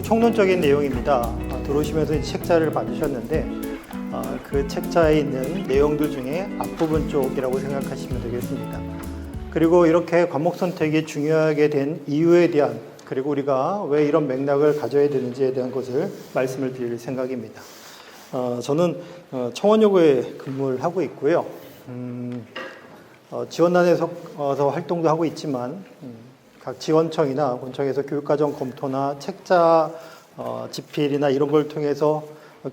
총론적인 내용입니다. 들어오시면서 책자를 받으셨는데 그 책자에 있는 내용들 중에 앞부분 쪽이라고 생각하시면 되겠습니다. 그리고 이렇게 과목 선택이 중요하게 된 이유에 대한, 그리고 우리가 왜 이런 맥락을 가져야 되는지에 대한 것을 말씀을 드릴 생각입니다. 저는 청원여고에 근무를 하고 있고요. 지원단에서 활동도 하고 있지만 각 지원청이나 본청에서 교육과정 검토나 책자 집필이나 이런 걸 통해서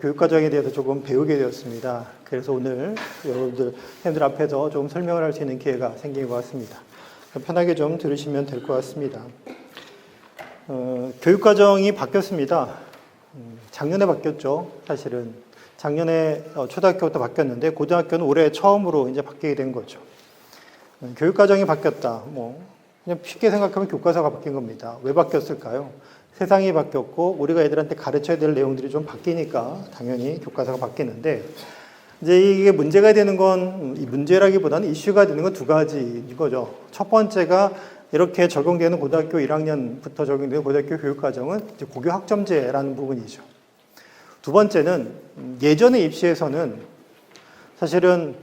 교육과정에 대해서 조금 배우게 되었습니다. 그래서 오늘 여러분들, 선생님들 앞에서 좀 설명을 할 수 있는 기회가 생긴 것 같습니다. 편하게 좀 들으시면 될 것 같습니다. 교육과정이 바뀌었습니다. 작년에 바뀌었죠. 사실은 작년에 초등학교부터 바뀌었는데 고등학교는 올해 처음으로 이제 바뀌게 된 거죠. 교육과정이 바뀌었다. 그냥 쉽게 생각하면 교과서가 바뀐 겁니다. 왜 바뀌었을까요? 세상이 바뀌었고 우리가 애들한테 가르쳐야 될 내용들이 좀 바뀌니까 당연히 교과서가 바뀌는데, 이제 이게 문제가 되는 건, 이 문제라기보다는 이슈가 되는 건 두 가지인 거죠. 첫 번째가 이렇게 적용되는 고등학교 1학년부터 적용되는 고등학교 교육과정은 이제 고교 학점제라는 부분이죠. 두 번째는 예전의 입시에서는 사실은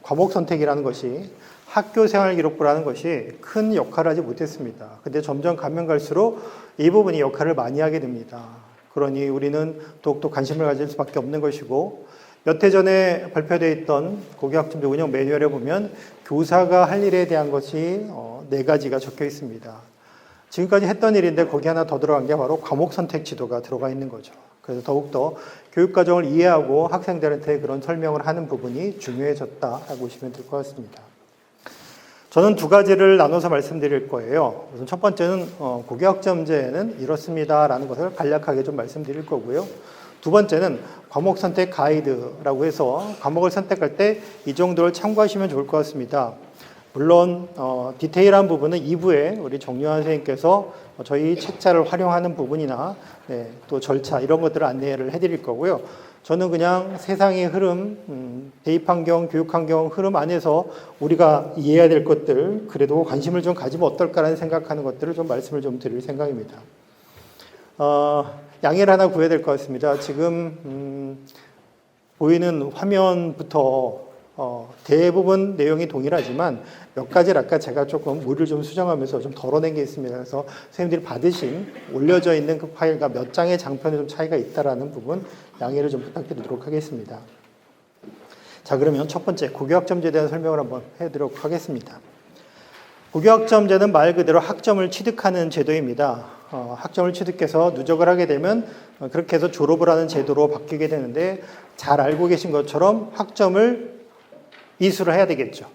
과목 선택이라는 것이 학교생활기록부라는 것이 큰 역할을 하지 못했습니다. 근데 점점 가면 갈수록 이 부분이 역할을 많이 하게 됩니다. 그러니 우리는 더욱더 관심을 가질 수밖에 없는 것이고, 몇 해 전에 발표되어 있던 고교학점제 운영 매뉴얼에 보면 교사가 할 일에 대한 것이 4가지가 적혀 있습니다. 지금까지 했던 일인데 거기 하나 더 들어간 게 바로 과목 선택 지도가 들어가 있는 거죠. 그래서 더욱더 교육과정을 이해하고 학생들한테 그런 설명을 하는 부분이 중요해졌다라고 보시면 될 것 같습니다. 저는 두 가지를 나눠서 말씀드릴 거예요. 우선 첫 번째는 고교학점제는 이렇습니다라는 것을 간략하게 좀 말씀드릴 거고요. 두 번째는 과목 선택 가이드라고 해서 과목을 선택할 때 이 정도를 참고하시면 좋을 것 같습니다. 물론 디테일한 부분은 2부에 우리 정유한 선생님께서 저희 책자를 활용하는 부분이나 또 절차 이런 것들을 안내를 해드릴 거고요. 저는 그냥 세상의 흐름, 대입환경, 교육환경 흐름 안에서 우리가 이해해야 될 것들, 그래도 관심을 좀 가지면 어떨까라는 생각하는 것들을 좀 말씀을 좀 드릴 생각입니다. 양해를 하나 구해야 될 것 같습니다. 지금 보이는 화면부터 대부분 내용이 동일하지만 몇 가지를 아까 제가 조금 물을 좀 수정하면서 좀 덜어낸 게 있습니다. 그래서 선생님들이 받으신 올려져 있는 그 파일과 몇 장의 장편에 좀 차이가 있다라는 부분 양해를 좀 부탁드리도록 하겠습니다. 자, 그러면 첫 번째 고교학점제에 대한 설명을 한번 해드리도록 하겠습니다. 고교학점제는 말 그대로 학점을 취득하는 제도입니다. 학점을 취득해서 누적을 하게 되면 그렇게 해서 졸업을 하는 제도로 바뀌게 되는데, 잘 알고 계신 것처럼 학점을 이수를 해야 되겠죠.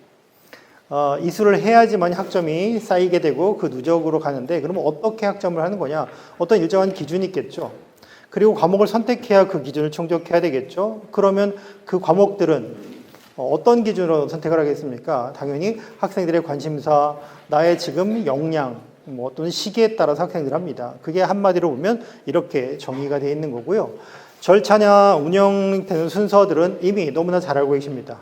이수를 해야지만 학점이 쌓이게 되고 그 누적으로 가는데, 그러면 어떻게 학점을 하는 거냐? 어떤 일정한 기준이 있겠죠. 그리고 과목을 선택해야 그 기준을 충족해야 되겠죠. 그러면 그 과목들은 어떤 기준으로 선택을 하겠습니까? 당연히 학생들의 관심사, 나의 지금 역량, 또는 시기에 따라서 학생들이 합니다. 그게 한마디로 보면 이렇게 정의가 되어 있는 거고요. 절차나 운영되는 순서들은 이미 너무나 잘 알고 계십니다.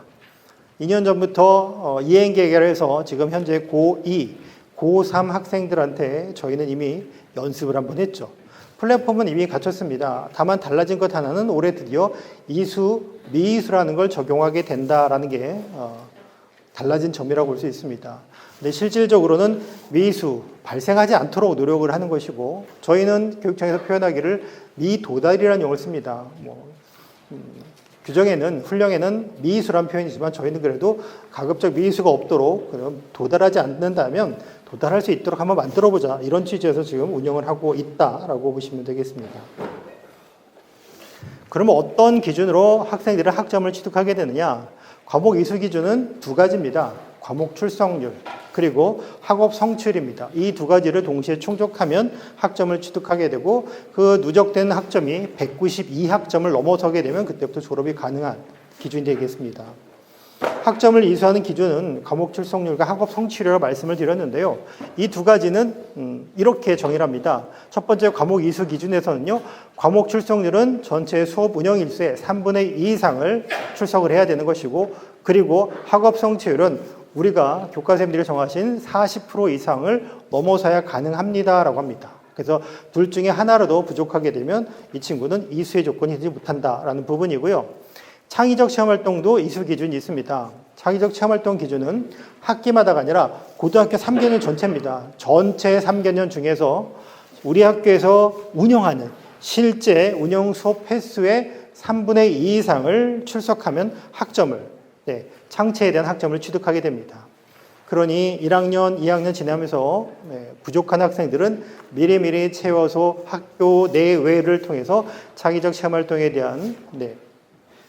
2년 전부터 이행 계획을 지금 현재 고2, 고3 학생들한테 저희는 이미 연습을 한번 했죠. 플랫폼은 이미 갖췄습니다. 다만 달라진 것 하나는 올해 드디어 이수, 미이수라는 걸 적용하게 된다라는 게 달라진 점이라고 볼 수 있습니다. 근데 실질적으로는 미이수 발생하지 않도록 노력을 하는 것이고, 저희는 교육청에서 표현하기를 미도달이라는 용어를 씁니다. 규정에는, 훈령에는 미이수라는 표현이지만 저희는 그래도 가급적 미이수가 없도록, 그럼 도달하지 않는다면 도달할 수 있도록 한번 만들어보자, 이런 취지에서 지금 운영을 하고 있다라고 보시면 되겠습니다. 그러면 어떤 기준으로 학생들의 학점을 취득하게 되느냐? 과목 이수 기준은 두 가지입니다. 과목 출석률, 그리고 학업 성취율입니다. 이 두 가지를 동시에 충족하면 학점을 취득하게 되고, 그 누적된 학점이 192학점을 넘어서게 되면 그때부터 졸업이 가능한 기준이 되겠습니다. 학점을 이수하는 기준은 과목 출석률과 학업 성취율이라고 말씀을 드렸는데요. 이 두 가지는 이렇게 정의를 합니다. 첫 번째 과목 이수 기준에서는요, 과목 출석률은 전체 수업 운영 일수의 3분의 2 이상을 출석을 해야 되는 것이고, 그리고 학업 성취율은 우리가 교과선생님들이 정하신 40% 이상을 넘어서야 가능합니다라고 합니다. 그래서 둘 중에 하나라도 부족하게 되면 이 친구는 이수의 조건이 되지 못한다라는 부분이고요. 창의적 체험활동도 이수 기준이 있습니다. 창의적 체험활동 기준은 학기마다가 아니라 고등학교 3개년 전체입니다. 전체 3개년 중에서 우리 학교에서 운영하는 실제 운영 수업 횟수의 3분의 2 이상을 출석하면 학점을, 창체에 대한 학점을 취득하게 됩니다. 그러니 1학년, 2학년 지나면서 부족한 학생들은 미리미리 채워서 학교 내외를 통해서 창의적 체험활동에 대한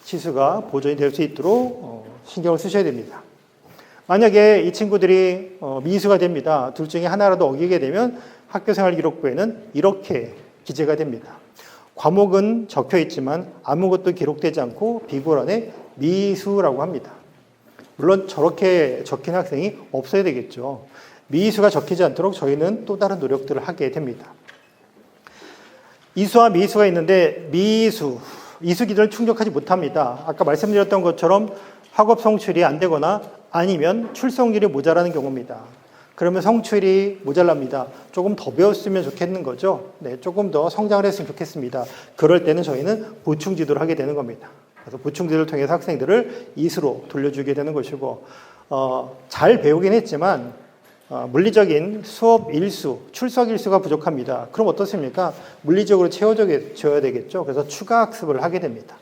지수가 보존이 될 수 있도록 신경을 쓰셔야 됩니다. 만약에 이 친구들이 미수가 됩니다. 둘 중에 하나라도 어기게 되면 학교생활기록부에는 이렇게 기재가 됩니다. 과목은 적혀 있지만 아무것도 기록되지 않고 비고란에 미수라고 합니다. 물론 저렇게 적힌 학생이 없어야 되겠죠. 미수가 적히지 않도록 저희는 또 다른 노력들을 하게 됩니다. 이수와 미수가 있는데 이수 기준을 충족하지 못합니다. 아까 말씀드렸던 것처럼 학업 성취율이 안 되거나 아니면 출석률이 모자라는 경우입니다. 그러면 성취율이 모자랍니다. 조금 더 배웠으면 좋겠는 거죠. 조금 더 성장을 했으면 좋겠습니다. 그럴 때는 저희는 보충 지도를 하게 되는 겁니다. 그래서 보충 지도를 통해서 학생들을 이수로 돌려주게 되는 것이고, 잘 배우긴 했지만 물리적인 수업 일수, 출석 일수가 부족합니다. 그럼 어떻습니까? 물리적으로 채워줘야 되겠죠. 그래서 추가 학습을 하게 됩니다.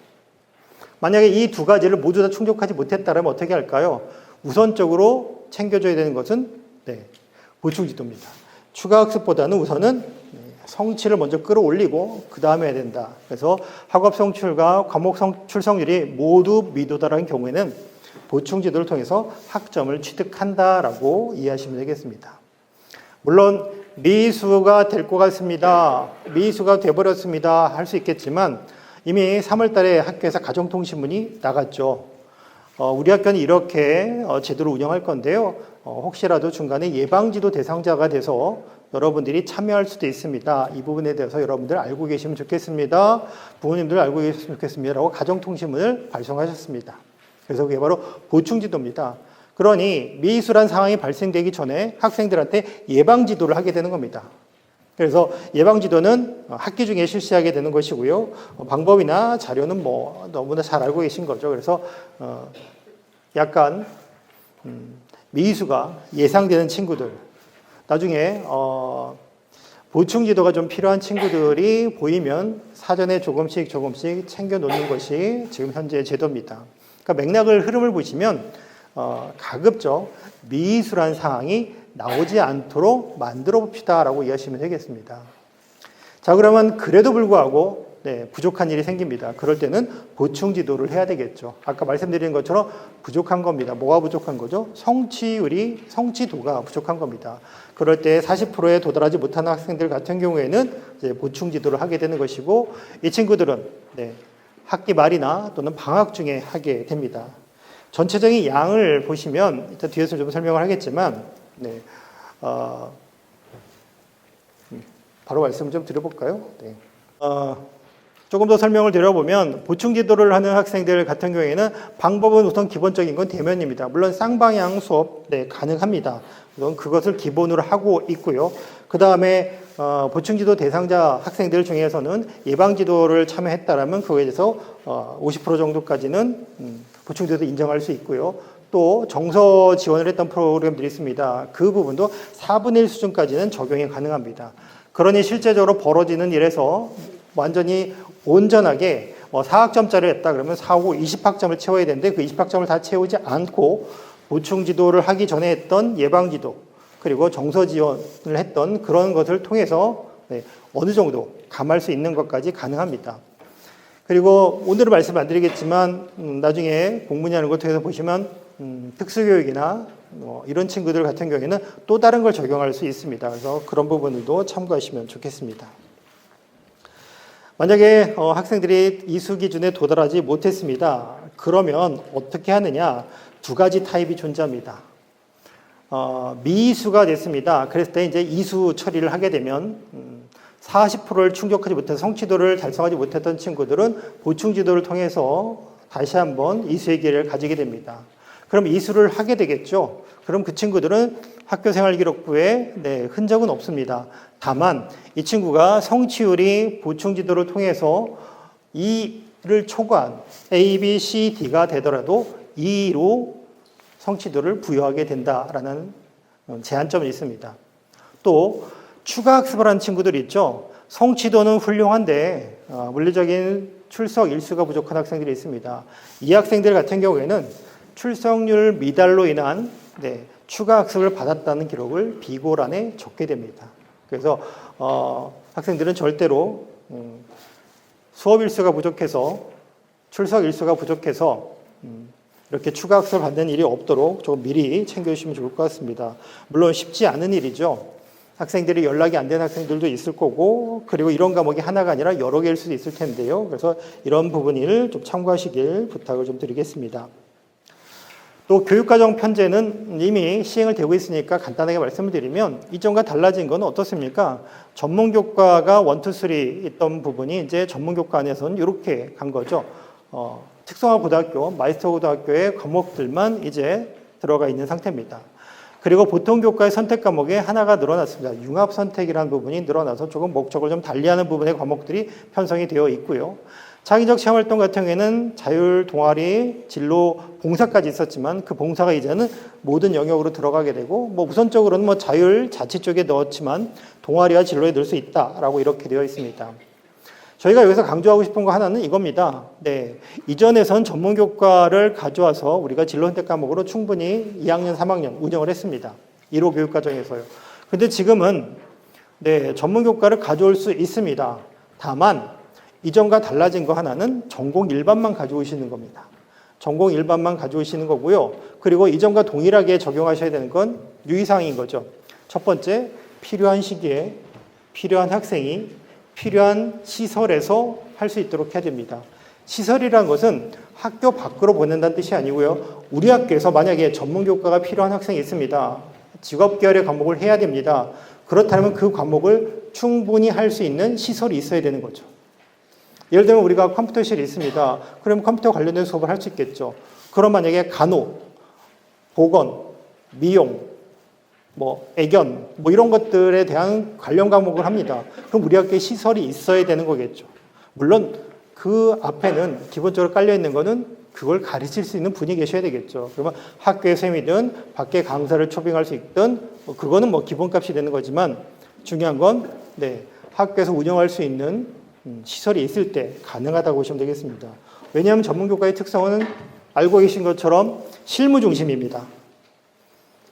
만약에 이 두 가지를 모두 다 충족하지 못했다면 어떻게 할까요? 우선적으로 챙겨줘야 되는 것은 보충 지도입니다. 추가 학습보다는 우선은 성취를 먼저 끌어올리고 그 다음에 해야 된다. 그래서 학업 성취율과 과목 출석률이 모두 미도다라는 경우에는 보충 지도를 통해서 학점을 취득한다라고 이해하시면 되겠습니다. 물론 미수가 될 것 같습니다. 미수가 돼버렸습니다. 할 수 있겠지만 이미 3월 달에 학교에서 가정통신문이 나갔죠. 우리 학교는 이렇게 제도를 운영할 건데요. 혹시라도 중간에 예방지도 대상자가 돼서 여러분들이 참여할 수도 있습니다. 이 부분에 대해서 여러분들 알고 계시면 좋겠습니다. 부모님들 알고 계셨으면 좋겠습니다. 라고 가정통신문을 발송하셨습니다. 그래서 그게 바로 보충지도입니다. 그러니 미수란 상황이 발생되기 전에 학생들한테 예방지도를 하게 되는 겁니다. 그래서 예방지도는 학기 중에 실시하게 되는 것이고요. 방법이나 자료는 너무나 잘 알고 계신 거죠. 그래서 약간 미수가 예상되는 친구들, 나중에 보충지도가 좀 필요한 친구들이 보이면 사전에 조금씩 챙겨 놓는 것이 지금 현재의 제도입니다. 그러니까 맥락을 흐름을 보시면 가급적 미수란 상황이 나오지 않도록 만들어 봅시다라고 이해하시면 되겠습니다. 자, 그러면 그래도 불구하고 부족한 일이 생깁니다. 그럴 때는 보충 지도를 해야 되겠죠. 아까 말씀드린 것처럼 부족한 겁니다. 뭐가 부족한 거죠? 성취도가 부족한 겁니다. 그럴 때 40%에 도달하지 못하는 학생들 같은 경우에는 이제 보충 지도를 하게 되는 것이고, 이 친구들은 학기 말이나 또는 방학 중에 하게 됩니다. 전체적인 양을 보시면 이따 뒤에서 좀 설명을 하겠지만, 바로 말씀 좀 드려볼까요? 조금 더 설명을 드려보면 보충 지도를 하는 학생들 같은 경우에는 방법은 우선 기본적인 건 대면입니다. 물론 쌍방향 수업 가능합니다. 우선 그것을 기본으로 하고 있고요. 그 다음에 보충 지도 대상자 학생들 중에서는 예방 지도를 참여했다라면 그거에 대해서 50% 정도까지는 보충 지도도 인정할 수 있고요. 또 정서 지원을 했던 프로그램들이 있습니다. 그 부분도 4분의 1 수준까지는 적용이 가능합니다. 그러니 실제적으로 벌어지는 일에서 완전히 온전하게 4학점짜리를 했다 그러면 4하고 20학점을 채워야 되는데 그 20학점을 다 채우지 않고 보충 지도를 하기 전에 했던 예방 지도 그리고 정서 지원을 했던 그런 것을 통해서 어느 정도 감할 수 있는 것까지 가능합니다. 그리고 오늘은 말씀 안 드리겠지만 나중에 공문이라는 걸 통해서 보시면 특수교육이나 이런 친구들 같은 경우에는 또 다른 걸 적용할 수 있습니다. 그래서 그런 부분들도 참고하시면 좋겠습니다. 만약에 학생들이 이수 기준에 도달하지 못했습니다. 그러면 어떻게 하느냐? 두 가지 타입이 존재합니다. 미수가 됐습니다. 그랬을 때 이제 이수 처리를 하게 되면 40%를 충족하지 못해서 성취도를 달성하지 못했던 친구들은 보충 지도를 통해서 다시 한번 이수의 기회를 가지게 됩니다. 그럼 이수를 하게 되겠죠. 그럼 그 친구들은 학교생활기록부에 흔적은 없습니다. 다만 이 친구가 성취율이 보충지도를 통해서 2를 초과한 A, B, C, D가 되더라도 2로 성취도를 부여하게 된다라는 제한점이 있습니다. 또 추가학습을 한 친구들이 있죠. 성취도는 훌륭한데 물리적인 출석 일수가 부족한 학생들이 있습니다. 이 학생들 같은 경우에는 출석률 미달로 인한 추가학습을 받았다는 기록을 비고란에 적게 됩니다. 그래서 학생들은 절대로 수업 일수가 부족해서 출석 일수가 부족해서 이렇게 추가학습을 받는 일이 없도록 조금 미리 챙겨주시면 좋을 것 같습니다. 물론 쉽지 않은 일이죠. 학생들이 연락이 안 되는 학생들도 있을 거고, 그리고 이런 과목이 하나가 아니라 여러 개일 수도 있을 텐데요. 그래서 이런 부분을 좀 참고하시길 부탁을 좀 드리겠습니다. 또 교육과정 편제는 이미 시행을 되고 있으니까 간단하게 말씀을 드리면 이전과 달라진 건 어떻습니까? 전문교과가 1, 2, 3 있던 부분이 이제 전문교과 안에서는 이렇게 간 거죠. 특성화고등학교, 마이스터고등학교의 과목들만 이제 들어가 있는 상태입니다. 그리고 보통 교과의 선택 과목에 하나가 늘어났습니다. 융합선택이라는 부분이 늘어나서 조금 목적을 좀 달리하는 부분의 과목들이 편성이 되어 있고요. 창의적 체험활동 같은 경우에는 자율, 동아리, 진로, 봉사까지 있었지만 그 봉사가 이제는 모든 영역으로 들어가게 되고 우선적으로는 자율, 자치 쪽에 넣었지만 동아리와 진로에 넣을 수 있다라고 이렇게 되어 있습니다. 저희가 여기서 강조하고 싶은 거 하나는 이겁니다. 이전에선 전문교과를 가져와서 우리가 진로선택 과목으로 충분히 2학년, 3학년 운영을 했습니다. 1호 교육과정에서요. 근데 지금은 전문교과를 가져올 수 있습니다. 다만 이전과 달라진 거 하나는 전공 일반만 가져오시는 겁니다. 전공 일반만 가져오시는 거고요. 그리고 이전과 동일하게 적용하셔야 되는 건 유의사항인 거죠. 첫 번째, 필요한 시기에 필요한 학생이 필요한 시설에서 할 수 있도록 해야 됩니다. 시설이라는 것은 학교 밖으로 보낸다는 뜻이 아니고요. 우리 학교에서 만약에 전문교과가 필요한 학생이 있습니다. 직업계열의 과목을 해야 됩니다. 그렇다면 그 과목을 충분히 할 수 있는 시설이 있어야 되는 거죠. 예를 들면 우리가 컴퓨터실이 있습니다. 그럼 컴퓨터 관련된 수업을 할 수 있겠죠. 그럼 만약에 간호, 보건, 미용, 애견, 이런 것들에 대한 관련 과목을 합니다. 그럼 우리 학교에 시설이 있어야 되는 거겠죠. 물론 그 앞에는 기본적으로 깔려 있는 거는 그걸 가르칠 수 있는 분이 계셔야 되겠죠. 그러면 학교의 쌤이든 밖에 강사를 초빙할 수 있든 그거는 기본값이 되는 거지만 중요한 건 학교에서 운영할 수 있는 시설이 있을 때 가능하다고 보시면 되겠습니다. 왜냐하면 전문교과의 특성은 알고 계신 것처럼 실무 중심입니다.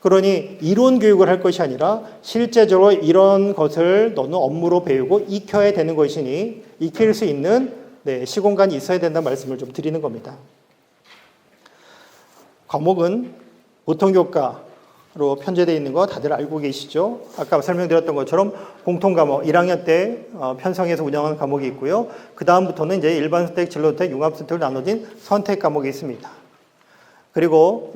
그러니 이론 교육을 할 것이 아니라 실제적으로 이런 것을 너는 업무로 배우고 익혀야 되는 것이니 익힐 수 있는 시공간이 있어야 된다는 말씀을 좀 드리는 겁니다. 과목은 보통교과로 편제되어 있는 거 다들 알고 계시죠? 아까 설명드렸던 것처럼 공통과목 1학년 때 편성해서 운영하는 과목이 있고요. 그 다음부터는 이제 일반 선택, 진로 선택, 융합 선택으로 나눠진 선택 과목이 있습니다. 그리고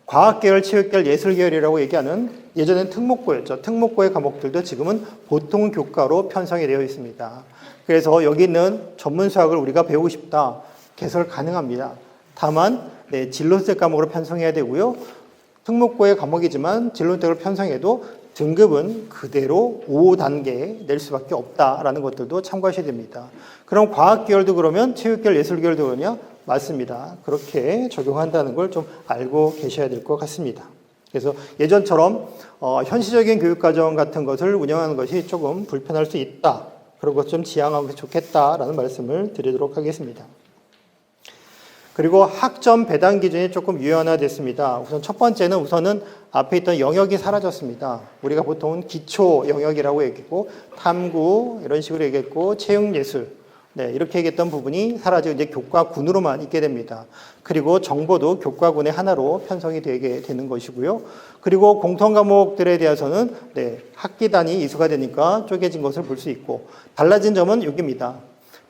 과학계열, 체육계열, 예술계열이라고 얘기하는 예전엔 특목고였죠. 특목고의 과목들도 지금은 보통 교과로 편성이 되어 있습니다. 그래서 여기 있는 전문 수학을 우리가 배우고 싶다. 개설 가능합니다. 다만 진로선택 과목으로 편성해야 되고요. 특목고의 과목이지만 진로선택을 편성해도 등급은 그대로 5단계 낼 수밖에 없다라는 것들도 참고하셔야 됩니다. 그럼 과학계열도 그러면 체육계열, 예술계열도 그러냐? 맞습니다. 그렇게 적용한다는 걸 좀 알고 계셔야 될 것 같습니다. 그래서 예전처럼 현실적인 교육과정 같은 것을 운영하는 것이 조금 불편할 수 있다. 그런 것 좀 지양하면 좋겠다라는 말씀을 드리도록 하겠습니다. 그리고 학점 배당 기준이 조금 유연화됐습니다. 우선 첫 번째는 앞에 있던 영역이 사라졌습니다. 우리가 보통은 기초 영역이라고 얘기했고 탐구 이런 식으로 얘기했고 체육예술 이렇게 얘기했던 부분이 사라지고 이제 교과군으로만 있게 됩니다. 그리고 정보도 교과군의 하나로 편성이 되게 되는 것이고요. 그리고 공통 과목들에 대해서는 학기 단위 이수가 되니까 쪼개진 것을 볼 수 있고 달라진 점은 여기입니다.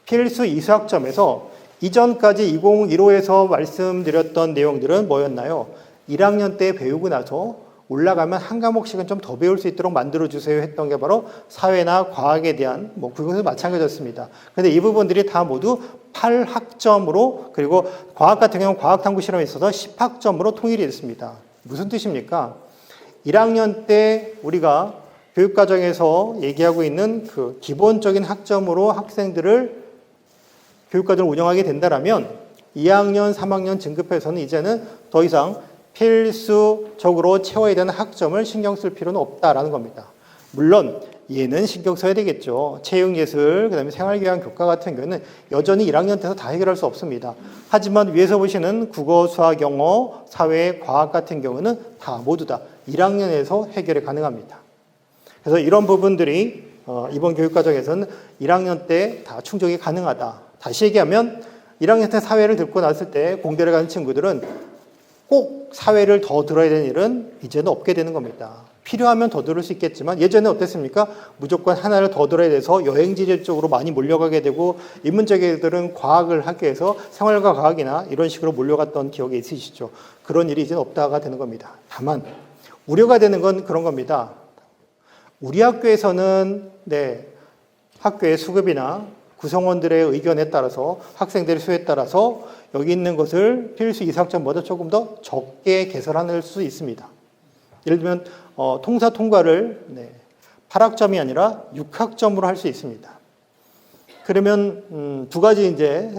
필수 이수학점에서 이전까지 2015에서 말씀드렸던 내용들은 뭐였나요? 1학년 때 배우고 나서 올라가면 한 과목씩은 좀 더 배울 수 있도록 만들어주세요 했던 게 바로 사회나 과학에 대한 그것도 마찬가지였습니다. 그런데 이 부분들이 다 모두 8학점으로 그리고 과학 같은 경우는 과학탐구 실험에 있어서 10학점으로 통일이 됐습니다. 무슨 뜻입니까? 1학년 때 우리가 교육과정에서 얘기하고 있는 그 기본적인 학점으로 학생들을 교육과정을 운영하게 된다면 2학년, 3학년 진급해서는 이제는 더 이상 필수적으로 채워야 되는 학점을 신경 쓸 필요는 없다라는 겁니다. 물론 얘는 신경 써야 되겠죠. 체육예술, 그다음에 생활교양 교과 같은 경우는 여전히 1학년 때서 다 해결할 수 없습니다. 하지만 위에서 보시는 국어, 수학, 영어, 사회, 과학 같은 경우는 다 모두 다 1학년에서 해결이 가능합니다. 그래서 이런 부분들이 이번 교육과정에서는 1학년 때 다 충족이 가능하다. 다시 얘기하면 1학년 때 사회를 듣고 났을 때 공대를 가는 친구들은 꼭 사회를 더 들어야 되는 일은 이제는 없게 되는 겁니다. 필요하면 더 들을 수 있겠지만 예전에 어땠습니까? 무조건 하나를 더 들어야 돼서 여행지 쪽으로 많이 몰려가게 되고 인문적 애들은 과학을 하기 위해서 생활과 과학이나 이런 식으로 몰려갔던 기억이 있으시죠? 그런 일이 이제는 없다가 되는 겁니다. 다만 우려가 되는 건 그런 겁니다. 우리 학교에서는 학교의 수급이나 구성원들의 의견에 따라서 학생들의 수에 따라서 여기 있는 것을 필수 이사학점보다 조금 더 적게 개설할 수 있습니다. 예를 들면 통사 통과를 8학점이 아니라 6학점으로 할 수 있습니다. 그러면 두 가지 이제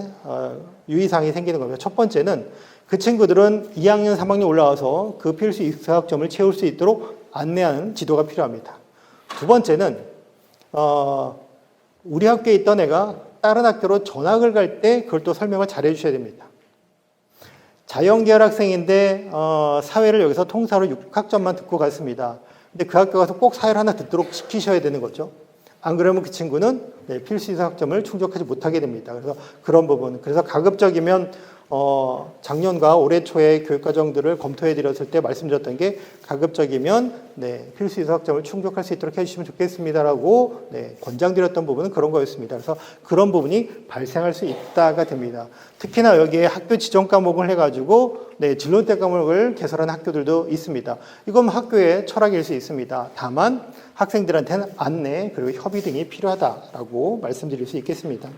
유의사항이 생기는 겁니다. 첫 번째는 그 친구들은 2학년, 3학년 올라와서 그 필수 이사학점을 채울 수 있도록 안내하는 지도가 필요합니다. 두 번째는 우리 학교에 있던 애가 다른 학교로 전학을 갈 때 그걸 또 설명을 잘 해주셔야 됩니다. 자연계열 학생인데 사회를 여기서 통사로 6학점만 듣고 갔습니다. 근데 그 학교 가서 꼭 사회를 하나 듣도록 시키셔야 되는 거죠. 안 그러면 그 친구는 필수 이사학점을 충족하지 못하게 됩니다. 그래서 그런 부분. 그래서 가급적이면 작년과 올해 초에 교육과정들을 검토해 드렸을 때 말씀드렸던 게 가급적이면 필수 이사학점을 충족할 수 있도록 해주시면 좋겠습니다라고 권장드렸던 부분은 그런 거였습니다. 그래서 그런 부분이 발생할 수 있다가 됩니다. 특히나 여기에 학교 지정 과목을 해가지고 진로대 과목을 개설한 학교들도 있습니다. 이건 학교의 철학일 수 있습니다. 다만 학생들한테는 안내 그리고 협의 등이 필요하다라고 말씀드릴 수 있겠습니다.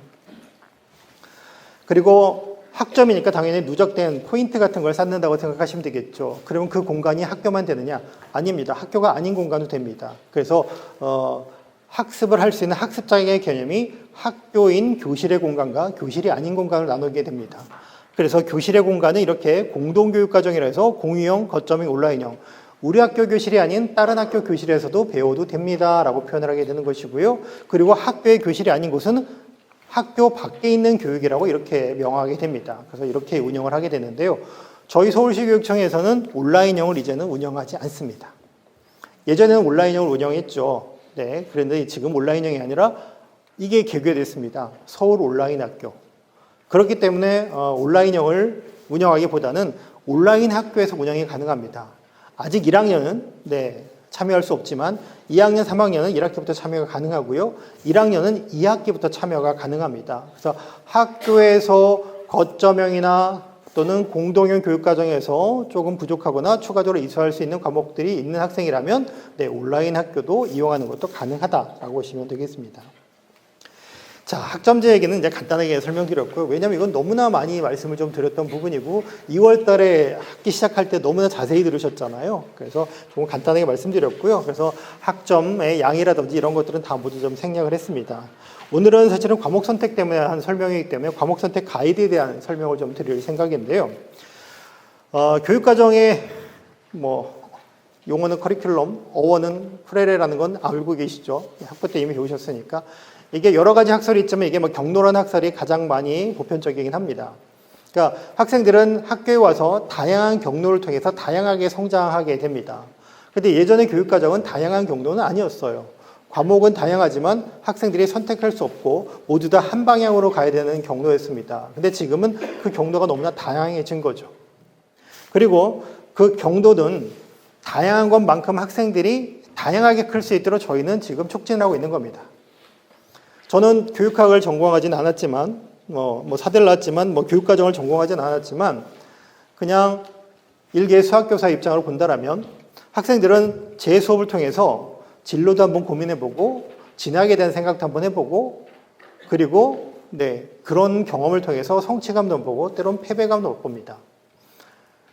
그리고 학점이니까 당연히 누적된 포인트 같은 걸 쌓는다고 생각하시면 되겠죠. 그러면 그 공간이 학교만 되느냐? 아닙니다. 학교가 아닌 공간도 됩니다. 그래서 학습을 할 수 있는 학습장의 개념이 학교인 교실의 공간과 교실이 아닌 공간을 나누게 됩니다. 그래서 교실의 공간은 이렇게 공동교육과정이라 해서 공유형, 거점형, 온라인형, 우리 학교 교실이 아닌 다른 학교 교실에서도 배워도 됩니다라고 표현을 하게 되는 것이고요. 그리고 학교의 교실이 아닌 곳은 학교 밖에 있는 교육이라고 이렇게 명하게 됩니다. 그래서 이렇게 운영을 하게 되는데요. 저희 서울시 교육청에서는 온라인형을 이제는 운영하지 않습니다. 예전에는 온라인형을 운영했죠. 그런데 지금 온라인형이 아니라 이게 개교됐습니다. 서울 온라인 학교. 그렇기 때문에 온라인형을 운영하기보다는 온라인 학교에서 운영이 가능합니다. 아직 1학년은 참여할 수 없지만 2학년, 3학년은 1학기부터 참여가 가능하고요. 1학년은 2학기부터 참여가 가능합니다. 그래서 학교에서 거점형이나 또는 공동형 교육과정에서 조금 부족하거나 추가적으로 이수할 수 있는 과목들이 있는 학생이라면 온라인 학교도 이용하는 것도 가능하다라고 보시면 되겠습니다. 자, 학점제 얘기는 이제 간단하게 설명드렸고요. 왜냐하면 이건 너무나 많이 말씀을 좀 드렸던 부분이고 2월 달에 학기 시작할 때 너무나 자세히 들으셨잖아요. 그래서 조금 간단하게 말씀드렸고요. 그래서 학점의 양이라든지 이런 것들은 다 모두 좀 생략을 했습니다. 오늘은 사실은 과목 선택 때문에 한 설명이기 때문에 과목 선택 가이드에 대한 설명을 좀 드릴 생각인데요. 교육과정에 용어는 커리큘럼, 어원은 프레레라는 건 알고 계시죠? 학부 때 이미 배우셨으니까. 이게 여러 가지 학설이 있지만 이게 경로란 학설이 가장 많이 보편적이긴 합니다. 그러니까 학생들은 학교에 와서 다양한 경로를 통해서 다양하게 성장하게 됩니다. 근데 예전의 교육과정은 다양한 경로는 아니었어요. 과목은 다양하지만 학생들이 선택할 수 없고 모두 다 한 방향으로 가야 되는 경로였습니다. 근데 지금은 그 경로가 너무나 다양해진 거죠. 그리고 그 경로는 다양한 것만큼 학생들이 다양하게 클 수 있도록 저희는 지금 촉진하고 있는 겁니다. 저는 교육학을 전공하진 않았지만, 사대를 나왔지만, 교육과정을 전공하진 않았지만, 그냥 일개 수학교사 입장으로 본다라면 학생들은 제 수업을 통해서 진로도 한번 고민해보고, 진학에 대한 생각도 한번 해보고, 그리고, 그런 경험을 통해서 성취감도 보고, 때론 패배감도 봅니다.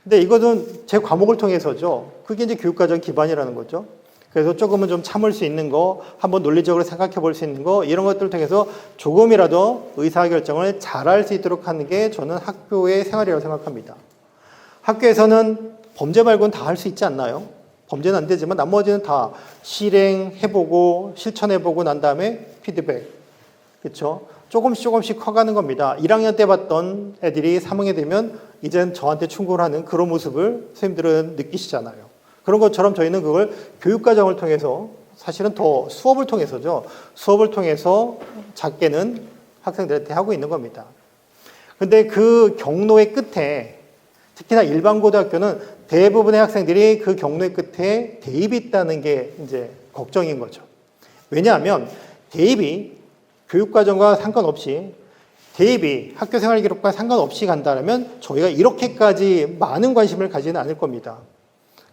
근데 이거는 제 과목을 통해서죠. 그게 이제 교육과정 기반이라는 거죠. 그래서 조금은 좀 참을 수 있는 거, 한번 논리적으로 생각해 볼 수 있는 거, 이런 것들을 통해서 조금이라도 의사결정을 잘할 수 있도록 하는 게 저는 학교의 생활이라고 생각합니다. 학교에서는 범죄 말고는 다 할 수 있지 않나요? 범죄는 안 되지만 나머지는 다 실행해보고 실천해보고 난 다음에 피드백. 그렇죠? 조금씩 커가는 겁니다. 1학년 때 봤던 애들이 3학년 되면 이젠 저한테 충고를 하는 그런 모습을 선생님들은 느끼시잖아요. 그런 것처럼 저희는 그걸 교육과정을 통해서 사실은 더 수업을 통해서죠. 수업을 통해서 작게는 학생들한테 하고 있는 겁니다. 근데 그 경로의 끝에 특히나 일반 고등학교는 대부분의 학생들이 그 경로의 끝에 대입이 있다는 게 이제 걱정인 거죠. 왜냐하면 대입이 교육과정과 상관없이 대입이 학교생활 기록과 상관없이 간다면 저희가 이렇게까지 많은 관심을 가지는 않을 겁니다.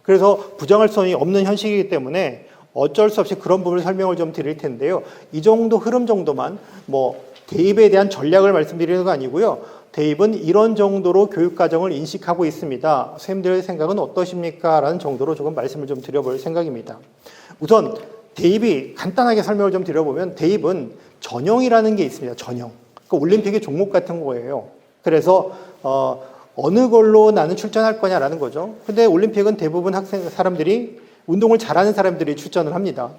그래서 부정할 수 없는 현실이기 때문에 어쩔 수 없이 그런 부분을 설명을 좀 드릴 텐데요. 이 정도 흐름 정도만 뭐 대입에 대한 전략을 말씀드리는 거 아니고요. 대입은 이런 정도로 교육과정을 인식하고 있습니다. 선생님들의 생각은 어떠십니까? 라는 정도로 조금 말씀을 좀 드려볼 생각입니다. 우선 대입이 간단하게 설명을 좀 드려보면 대입은 전형이라는 게 있습니다. 전형. 그러니까 올림픽의 종목 같은 거예요. 그래서 어느 걸로 나는 출전할 거냐라는 거죠. 근데 올림픽은 대부분 사람들이 운동을 잘하는 사람들이 출전을 합니다.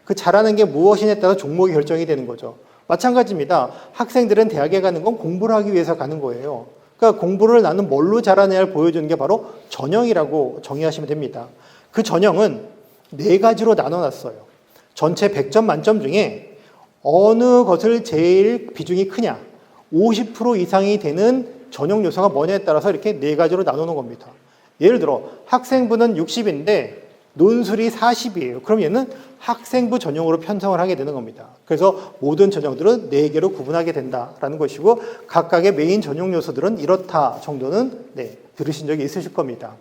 그 잘하는 게 무엇이냐에 따라 종목이 결정이 되는 거죠. 마찬가지입니다. 학생들은 대학에 가는 건 공부를 하기 위해서 가는 거예요. 그러니까 공부를 나는 뭘로 잘하느냐를 보여주는 게 바로 전형이라고 정의하시면 됩니다. 그 전형은 4가지로 나눠놨어요. 전체 100점 만점 중에 어느 것을 제일 비중이 크냐, 50% 이상이 되는 전형 요소가 뭐냐에 따라서 이렇게 4가지로 나누는 겁니다. 예를 들어 학생부는 60인데 논술이 40이에요. 그럼 얘는 학생부 전형으로 편성을 하게 되는 겁니다. 그래서 모든 전형들은 4개로 구분하게 된다라는 것이고 각각의 메인 전형 요소들은 이렇다 정도는 들으신 적이 있으실 겁니다.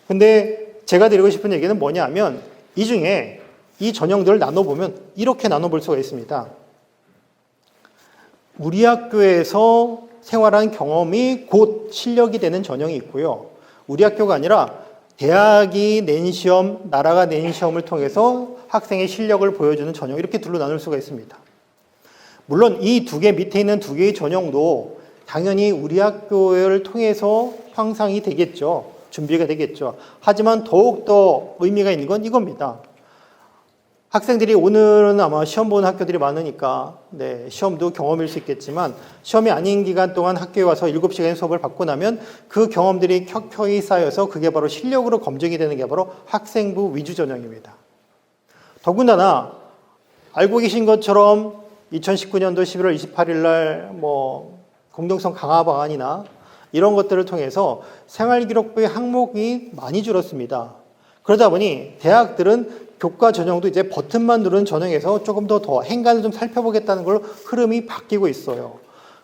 근데 제가 드리고 싶은 얘기는 뭐냐면 이 중에 이 전형들을 나눠보면 이렇게 나눠볼 수가 있습니다. 우리 학교에서 생활한 경험이 곧 실력이 되는 전형이 있고요. 우리 학교가 아니라 대학이 낸 시험, 나라가 낸 시험을 통해서 학생의 실력을 보여주는 전형, 이렇게 둘로 나눌 수가 있습니다. 물론 이 2개 밑에 있는 2개의 전형도 당연히 우리 학교를 통해서 형성이 되겠죠. 준비가 되겠죠. 하지만 더욱더 의미가 있는 건 이겁니다. 학생들이 오늘은 아마 시험 보는 학교들이 많으니까 시험도 경험일 수 있겠지만 시험이 아닌 기간 동안 학교에 와서 7시간의 수업을 받고 나면 그 경험들이 켜켜이 쌓여서 그게 바로 실력으로 검증이 되는 게 바로 학생부 위주 전형입니다. 더군다나 알고 계신 것처럼 2019년도 11월 28일 날 공정성 강화 방안이나 이런 것들을 통해서 생활기록부의 항목이 많이 줄었습니다. 그러다 보니 대학들은 교과 전형도 이제 버튼만 누르는 전형에서 조금 더 행간을 좀 살펴보겠다는 걸로 흐름이 바뀌고 있어요.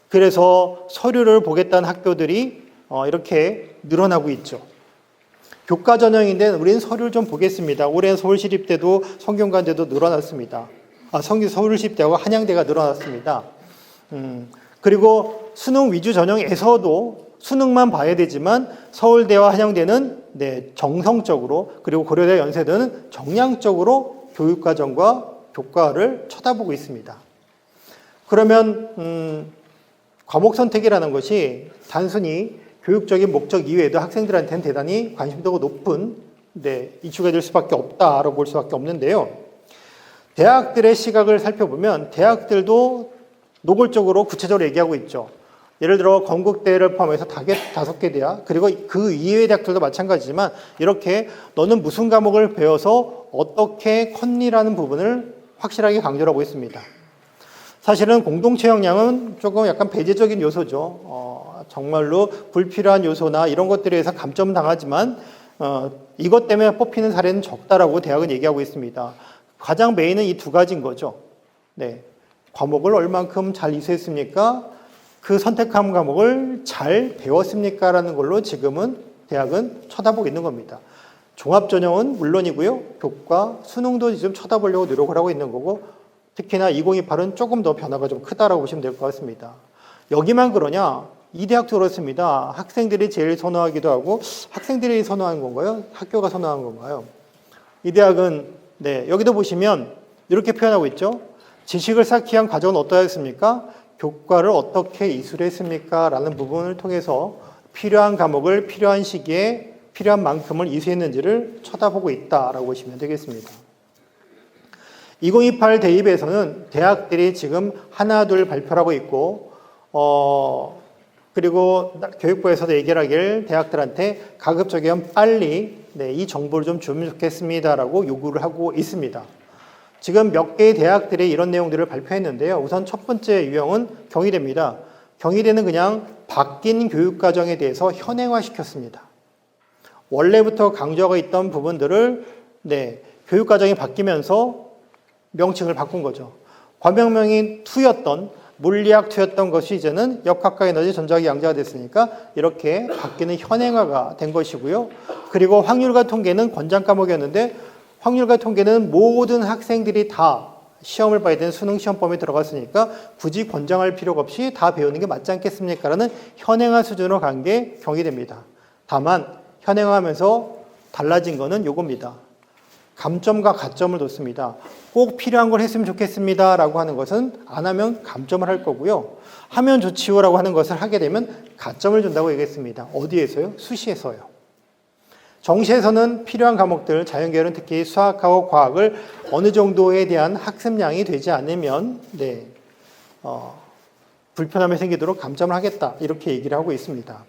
그래서 서류를 보겠다는 학교들이 이렇게 늘어나고 있죠. 교과 전형인데 우리는 서류를 좀 보겠습니다. 올해 서울시립대도 성균관대도 늘어났습니다. 서울시립대하고 한양대가 늘어났습니다. 그리고 수능 위주 전형에서도 수능만 봐야 되지만 서울대와 한양대는 정성적으로 그리고 고려대 연세대는 정량적으로 교육과정과 교과를 쳐다보고 있습니다. 그러면 과목 선택이라는 것이 단순히 교육적인 목적 이외에도 학생들한테는 대단히 관심도가 높은 이슈가 될 수밖에 없다라고 볼 수밖에 없는데요. 대학들의 시각을 살펴보면 대학들도 노골적으로 구체적으로 얘기하고 있죠. 예를 들어 건국대를 포함해서 5개 대학 그리고 그 이외의 대학들도 마찬가지지만 이렇게 너는 무슨 과목을 배워서 어떻게 컸니라는 부분을 확실하게 강조를 하고 있습니다. 사실은 공동체 역량은 조금 약간 배제적인 요소죠. 정말로 불필요한 요소나 이런 것들에 의해서 감점당하지만 이것 때문에 뽑히는 사례는 적다라고 대학은 얘기하고 있습니다. 가장 메인은 이 2가지인 거죠. 과목을 얼만큼 잘 이수했습니까? 그 선택한 과목을 잘 배웠습니까? 라는 걸로 지금은 대학은 쳐다보고 있는 겁니다. 종합전형은 물론이고요. 교과, 수능도 지금 쳐다보려고 노력을 하고 있는 거고 특히나 2028은 조금 더 변화가 좀 크다라고 보시면 될 것 같습니다. 여기만 그러냐? 이 대학도 그렇습니다. 학생들이 제일 선호하기도 하고 학생들이 선호하는 건가요? 학교가 선호하는 건가요? 이 대학은 네, 여기도 보시면 이렇게 표현하고 있죠. 지식을 쌓기 위한 과정은 어떠했습니까? 교과를 어떻게 이수했습니까? 라는 부분을 통해서 필요한 과목을 필요한 시기에 필요한 만큼을 이수했는지를 쳐다보고 있다라고 보시면 되겠습니다. 2028 대입에서는 대학들이 지금 하나 둘 발표를 하고 있고 그리고 교육부에서도 얘기를 하길 대학들한테 가급적이면 빨리 이 정보를 좀 주면 좋겠습니다라고 요구를 하고 있습니다. 지금 몇 개의 대학들이 이런 내용들을 발표했는데요. 우선 첫 번째 유형은 경희대입니다. 경희대는 그냥 바뀐 교육과정에 대해서 현행화시켰습니다. 원래부터 강조하고 있던 부분들을 교육과정이 바뀌면서 명칭을 바꾼 거죠. 과목명이 2였던 물리학 2였던 것이 이제는 역학과 에너지, 전자기, 양자가 됐으니까 이렇게 바뀌는 현행화가 된 것이고요. 그리고 확률과 통계는 권장 과목이었는데 확률과 통계는 모든 학생들이 다 시험을 봐야 되는 수능 시험범위에 들어갔으니까 굳이 권장할 필요가 없이 다 배우는 게 맞지 않겠습니까? 라는 현행화 수준으로 간 게 경희대입니다. 다만 현행화하면서 달라진 거는 요겁니다. 감점과 가점을 뒀습니다. 꼭 필요한 걸 했으면 좋겠습니다 라고 하는 것은 안 하면 감점을 할 거고요. 하면 좋지요 라고 하는 것을 하게 되면 가점을 준다고 얘기했습니다. 어디에서요? 수시에서요. 정시에서는 필요한 과목들, 자연계열은 특히 수학하고 과학을 어느 정도에 대한 학습량이 되지 않으면 불편함이 생기도록 감점을 하겠다 이렇게 얘기를 하고 있습니다.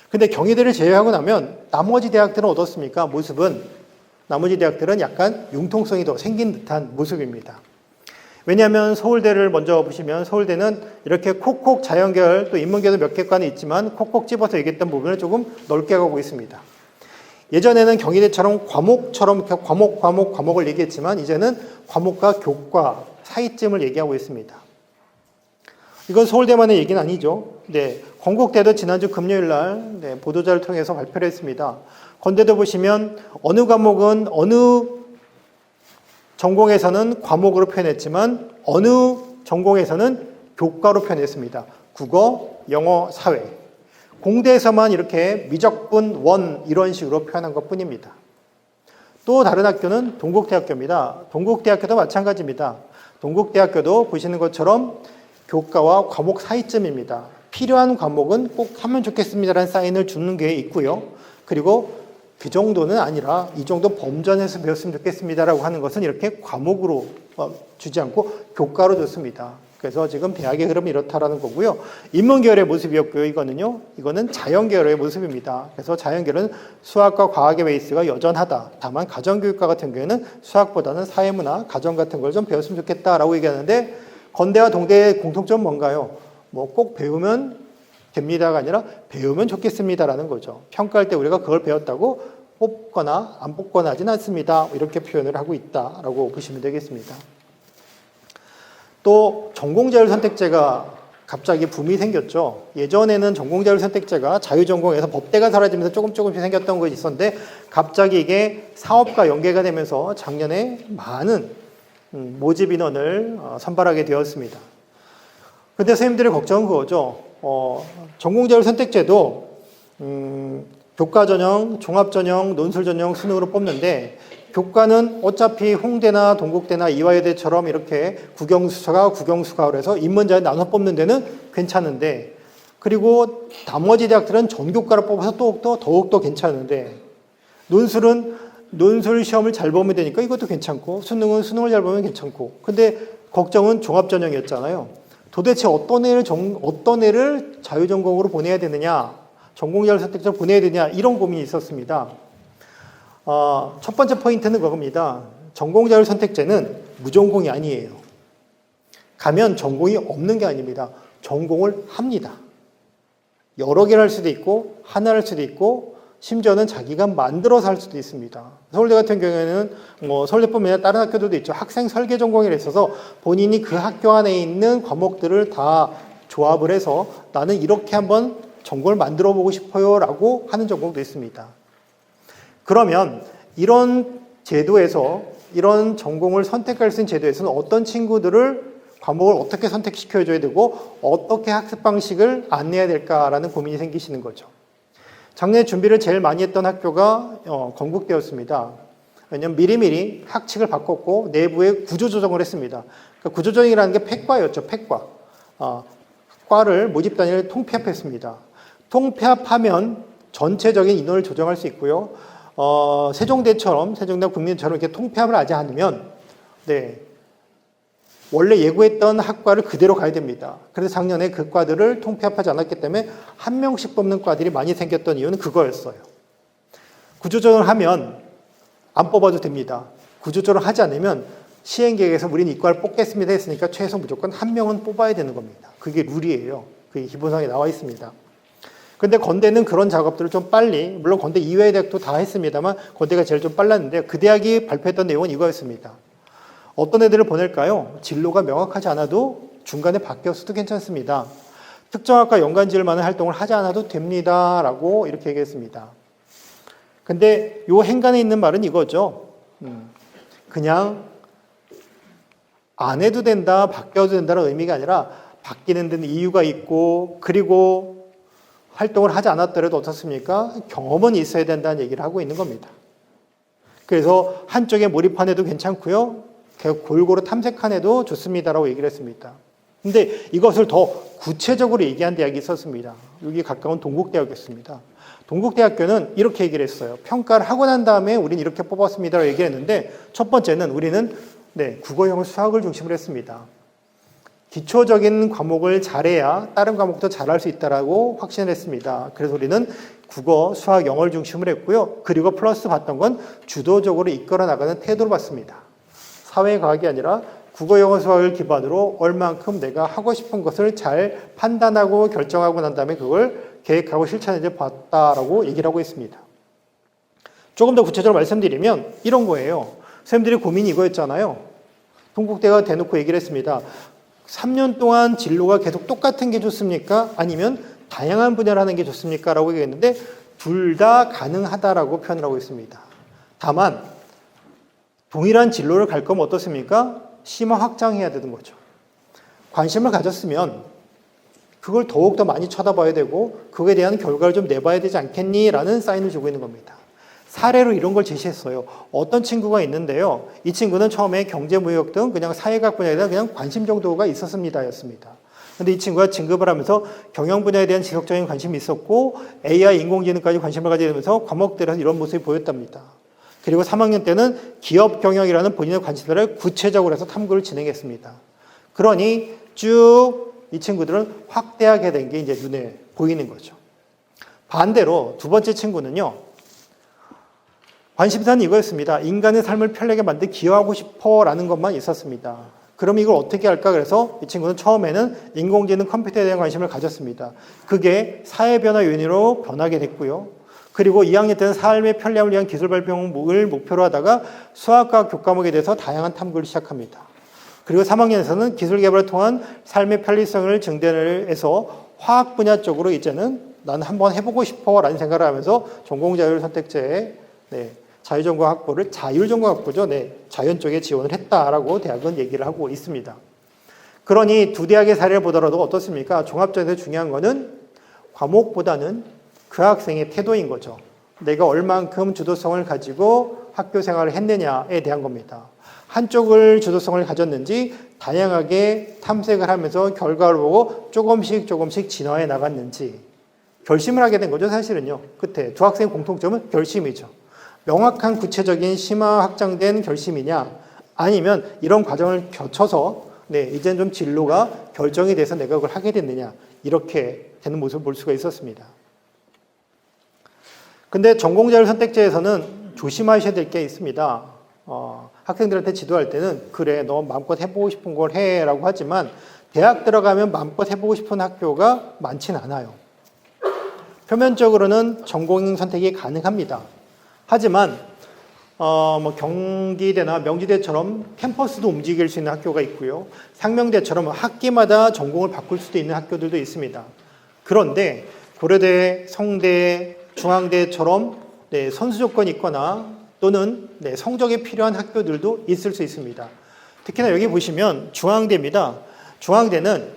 근데 경희대를 제외하고 나면 나머지 대학들은 어떻습니까? 모습은 나머지 대학들은 약간 융통성이 더 생긴 듯한 모습입니다. 왜냐하면 서울대를 먼저 보시면 서울대는 이렇게 콕콕 자연계열 또 인문계도 몇 개과는 있지만 콕콕 집어서 얘기했던 부분을 조금 넓게 가고 있습니다. 예전에는 경희대처럼 과목처럼 과목을 얘기했지만 이제는 과목과 교과 사이쯤을 얘기하고 있습니다. 이건 서울대만의 얘기는 아니죠. 건국대도 지난주 금요일 날 보도자를 통해서 발표를 했습니다. 건대도 보시면 어느 과목은 어느 전공에서는 과목으로 표현했지만 어느 전공에서는 교과로 표현했습니다. 국어, 영어, 사회. 공대에서만 이렇게 미적분, 원 이런 식으로 표현한 것뿐입니다. 또 다른 학교는 동국대학교입니다. 동국대학교도 마찬가지입니다. 동국대학교도 보시는 것처럼 교과와 과목 사이쯤입니다. 필요한 과목은 꼭 하면 좋겠습니다라는 사인을 주는 게 있고요. 그리고 그 정도는 아니라 이 정도 범전에서 배웠으면 좋겠습니다라고 하는 것은 이렇게 과목으로 주지 않고 교과로 줬습니다. 그래서 지금 대학의 흐름이 이렇다라는 거고요. 인문계열의 모습이었고요. 이거는 자연계열의 모습입니다. 그래서 자연계열은 수학과 과학의 베이스가 여전하다. 다만 가정교육과 같은 경우에는 수학보다는 사회문화, 가정 같은 걸 좀 배웠으면 좋겠다라고 얘기하는데 건대와 동대의 공통점은 뭔가요? 꼭 배우면 됩니다가 아니라 배우면 좋겠습니다라는 거죠. 평가할 때 우리가 그걸 배웠다고 뽑거나 안 뽑거나 하진 않습니다. 이렇게 표현을 하고 있다라고 보시면 되겠습니다. 또 전공자율 선택제가 갑자기 붐이 생겼죠. 예전에는 전공자율 선택제가 자유전공에서 법대가 사라지면서 조금씩 생겼던 것이 있었는데 갑자기 이게 사업과 연계가 되면서 작년에 많은 모집 인원을 선발하게 되었습니다. 근데 선생님들의 걱정은 그거죠. 전공자율 선택제도 교과전형, 종합전형, 논술전형 수능으로 뽑는데 교과는 어차피 홍대나 동국대나 이화여대처럼 이렇게 국영수가로 해서 인문자에 나눠 뽑는 데는 괜찮은데 그리고 나머지 대학들은 전교과로 뽑아서 더욱더 괜찮은데 논술 시험을 잘 보면 되니까 이것도 괜찮고 수능은 수능을 잘 보면 괜찮고 근데 걱정은 종합전형이었잖아요. 도대체 어떤 애를 자유전공으로 보내야 되느냐 전공자율 선택제로 보내야 되냐 이런 고민이 있었습니다. 첫 번째 포인트는 그겁니다. 전공자율 선택제는 무전공이 아니에요. 가면 전공이 없는 게 아닙니다. 전공을 합니다. 여러 개를 할 수도 있고 하나를 할 수도 있고 심지어는 자기가 만들어서 할 수도 있습니다. 서울대 같은 경우에는 서울대뿐만 아니라 다른 학교들도 있죠. 학생 설계 전공이라 있어서 본인이 그 학교 안에 있는 과목들을 다 조합을 해서 나는 이렇게 한번 전공을 만들어 보고 싶어요 라고 하는 전공도 있습니다. 그러면 이런 제도에서 이런 전공을 선택할 수 있는 제도에서는 어떤 친구들을 과목을 어떻게 선택시켜줘야 되고 어떻게 학습 방식을 안내해야 될까라는 고민이 생기시는 거죠. 작년에 준비를 제일 많이 했던 학교가 건국대였습니다. 왜냐하면 미리미리 학칙을 바꿨고 내부에 구조조정을 했습니다. 그러니까 구조조정이라는 게 팩과였죠. 팩과. 과를 모집 단위를 통폐합했습니다. 통폐합하면 전체적인 인원을 조정할 수 있고요. 세종대처럼 세종대 국민처럼 이렇게 통폐합을 하지 않으면 원래 예고했던 학과를 그대로 가야 됩니다. 그래서 작년에 그 과들을 통폐합하지 않았기 때문에 한 명씩 뽑는 과들이 많이 생겼던 이유는 그거였어요. 구조조정을 하면 안 뽑아도 됩니다. 구조조정을 하지 않으면 시행계획에서 우리는 이 과를 뽑겠습니다 했으니까 최소 무조건 한 명은 뽑아야 되는 겁니다. 그게 룰이에요. 그게 기본상에 나와 있습니다. 근데 건대는 그런 작업들을 좀 빨리, 물론 건대 이외의 대학도 다 했습니다만 건대가 제일 좀 빨랐는데 그 대학이 발표했던 내용은 이거였습니다. 어떤 애들을 보낼까요? 진로가 명확하지 않아도 중간에 바뀌었어도 괜찮습니다. 특정 학과 연관 지을 만한 활동을 하지 않아도 됩니다. 라고 이렇게 얘기했습니다. 근데 요 행간에 있는 말은 이거죠. 그냥 안 해도 된다, 바뀌어도 된다는 의미가 아니라 바뀌는 데는 이유가 있고 그리고 활동을 하지 않았더라도 어떻습니까? 경험은 있어야 된다는 얘기를 하고 있는 겁니다. 그래서 한쪽에 몰입한 애도 괜찮고요. 골고루 탐색한 애도 좋습니다라고 얘기를 했습니다. 근데 이것을 더 구체적으로 얘기한 대학이 있었습니다. 여기 가까운 동국대학이었습니다. 동국대학교는 이렇게 얘기를 했어요. 평가를 하고 난 다음에 우리는 이렇게 뽑았습니다라고 얘기를 했는데 첫 번째는 우리는 국어형 수학을 중심으로 했습니다. 기초적인 과목을 잘해야 다른 과목도 잘할 수 있다라고 확신을 했습니다. 그래서 우리는 국어, 수학, 영어를 중심으로 했고요. 그리고 플러스 봤던 건 주도적으로 이끌어 나가는 태도를 봤습니다. 사회과학이 아니라 국어, 영어, 수학을 기반으로 얼만큼 내가 하고 싶은 것을 잘 판단하고 결정하고 난 다음에 그걸 계획하고 실천해 봤다라고 얘기를 하고 있습니다. 조금 더 구체적으로 말씀드리면 이런 거예요. 선생님들의 고민이 이거였잖아요. 동국대가 대놓고 얘기를 했습니다. 3년 동안 진로가 계속 똑같은 게 좋습니까? 아니면 다양한 분야를 하는 게 좋습니까? 라고 얘기했는데 둘 다 가능하다라고 표현을 하고 있습니다. 다만 동일한 진로를 갈 거면 어떻습니까? 심화 확장해야 되는 거죠. 관심을 가졌으면 그걸 더욱더 많이 쳐다봐야 되고 그거에 대한 결과를 좀 내봐야 되지 않겠니? 라는 사인을 주고 있는 겁니다. 사례로 이런 걸 제시했어요. 어떤 친구가 있는데요. 이 친구는 처음에 경제무역 등 그냥 사회학 분야에 대한 그냥 관심 정도가 있었습니다. 였습니다. 근데 이 친구가 진급을 하면서 경영 분야에 대한 지속적인 관심이 있었고 AI 인공지능까지 관심을 가지게 되면서 과목들에서 이런 모습이 보였답니다. 그리고 3학년 때는 기업 경영이라는 본인의 관심사를 구체적으로 해서 탐구를 진행했습니다. 그러니 쭉 이 친구들은 확대하게 된 게 이제 눈에 보이는 거죠. 반대로 두 번째 친구는요. 관심사는 이거였습니다. 인간의 삶을 편리하게 만들기 기여하고 싶어라는 것만 있었습니다. 그럼 이걸 어떻게 할까? 그래서 이 친구는 처음에는 인공지능 컴퓨터에 대한 관심을 가졌습니다. 그게 사회 변화 요인으로 변하게 됐고요. 그리고 2학년 때는 삶의 편리함을 위한 기술 발명을 목표로 하다가 수학과 교과목에 대해서 다양한 탐구를 시작합니다. 그리고 3학년에서는 기술 개발을 통한 삶의 편리성을 증대해서 화학 분야 쪽으로 이제는 나는 한번 해보고 싶어라는 생각을 하면서 전공자율 선택제에 자유전공 학부를 자율전공 학부죠. 자연 쪽에 지원을 했다라고 대학은 얘기를 하고 있습니다. 그러니 두 대학의 사례를 보더라도 어떻습니까? 종합전에서 중요한 거는 과목보다는 그 학생의 태도인 거죠. 내가 얼만큼 주도성을 가지고 학교 생활을 했느냐에 대한 겁니다. 한쪽을 주도성을 가졌는지 다양하게 탐색을 하면서 결과를 보고 조금씩 진화해 나갔는지 결심을 하게 된 거죠. 사실은요. 끝에 두 학생의 공통점은 결심이죠. 명확한 구체적인 심화 확장된 결심이냐 아니면 이런 과정을 거쳐서 이제는 좀 진로가 결정이 돼서 내가 그걸 하게 됐느냐 이렇게 되는 모습을 볼 수가 있었습니다. 근데 전공자율 선택제에서는 조심하셔야 될 게 있습니다. 학생들한테 지도할 때는 그래 너 마음껏 해보고 싶은 걸 해라고 하지만 대학 들어가면 마음껏 해보고 싶은 학교가 많진 않아요. 표면적으로는 전공 선택이 가능합니다. 하지만 경기대나 명지대처럼 캠퍼스도 움직일 수 있는 학교가 있고요. 상명대처럼 학기마다 전공을 바꿀 수도 있는 학교들도 있습니다. 그런데 고려대, 성대, 중앙대처럼 선수 조건이 있거나 또는 성적이 필요한 학교들도 있을 수 있습니다. 특히나 여기 보시면 중앙대입니다. 중앙대는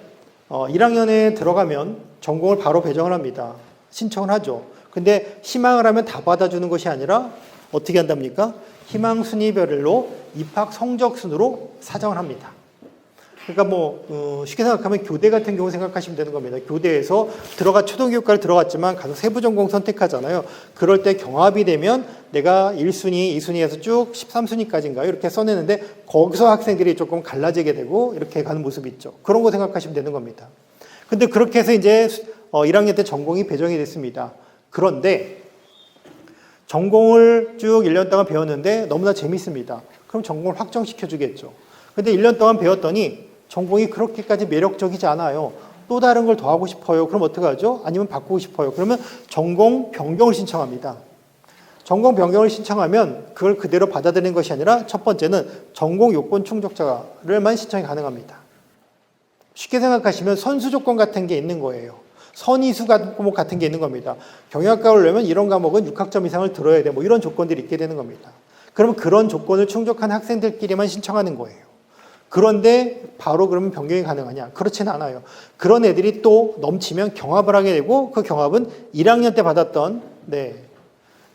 1학년에 들어가면 전공을 바로 배정을 합니다. 신청을 하죠. 근데 희망을 하면 다 받아주는 것이 아니라 어떻게 한답니까? 희망 순위별로 입학 성적 순으로 사정을 합니다. 그러니까 쉽게 생각하면 교대 같은 경우 생각하시면 되는 겁니다. 교대에서 초등교육과를 들어갔지만 가서 세부 전공 선택하잖아요. 그럴 때 경합이 되면 내가 1순위, 2순위에서 쭉 13순위까지인가요? 이렇게 써내는데 거기서 학생들이 조금 갈라지게 되고 이렇게 가는 모습이 있죠. 그런 거 생각하시면 되는 겁니다. 근데 그렇게 해서 이제 1학년 때 전공이 배정이 됐습니다. 그런데 전공을 쭉 1년 동안 배웠는데 너무나 재밌습니다. 그럼 전공을 확정시켜 주겠죠. 근데 1년 동안 배웠더니 전공이 그렇게까지 매력적이지 않아요. 또 다른 걸 더 하고 싶어요. 그럼 어떻게 하죠? 아니면 바꾸고 싶어요. 그러면 전공 변경을 신청합니다. 전공 변경을 신청하면 그걸 그대로 받아들이는 것이 아니라 첫 번째는 전공 요건 충족자를만 신청이 가능합니다. 쉽게 생각하시면 선수 조건 같은 게 있는 거예요. 선의수 과목 같은 게 있는 겁니다. 경영학과를 오려면 이런 과목은 6학점 이상을 들어야 돼. 이런 조건들이 있게 되는 겁니다. 그러면 그런 조건을 충족한 학생들끼리만 신청하는 거예요. 그런데 바로 그러면 변경이 가능하냐? 그렇지는 않아요. 그런 애들이 또 넘치면 경합을 하게 되고 그 경합은 1학년 때 받았던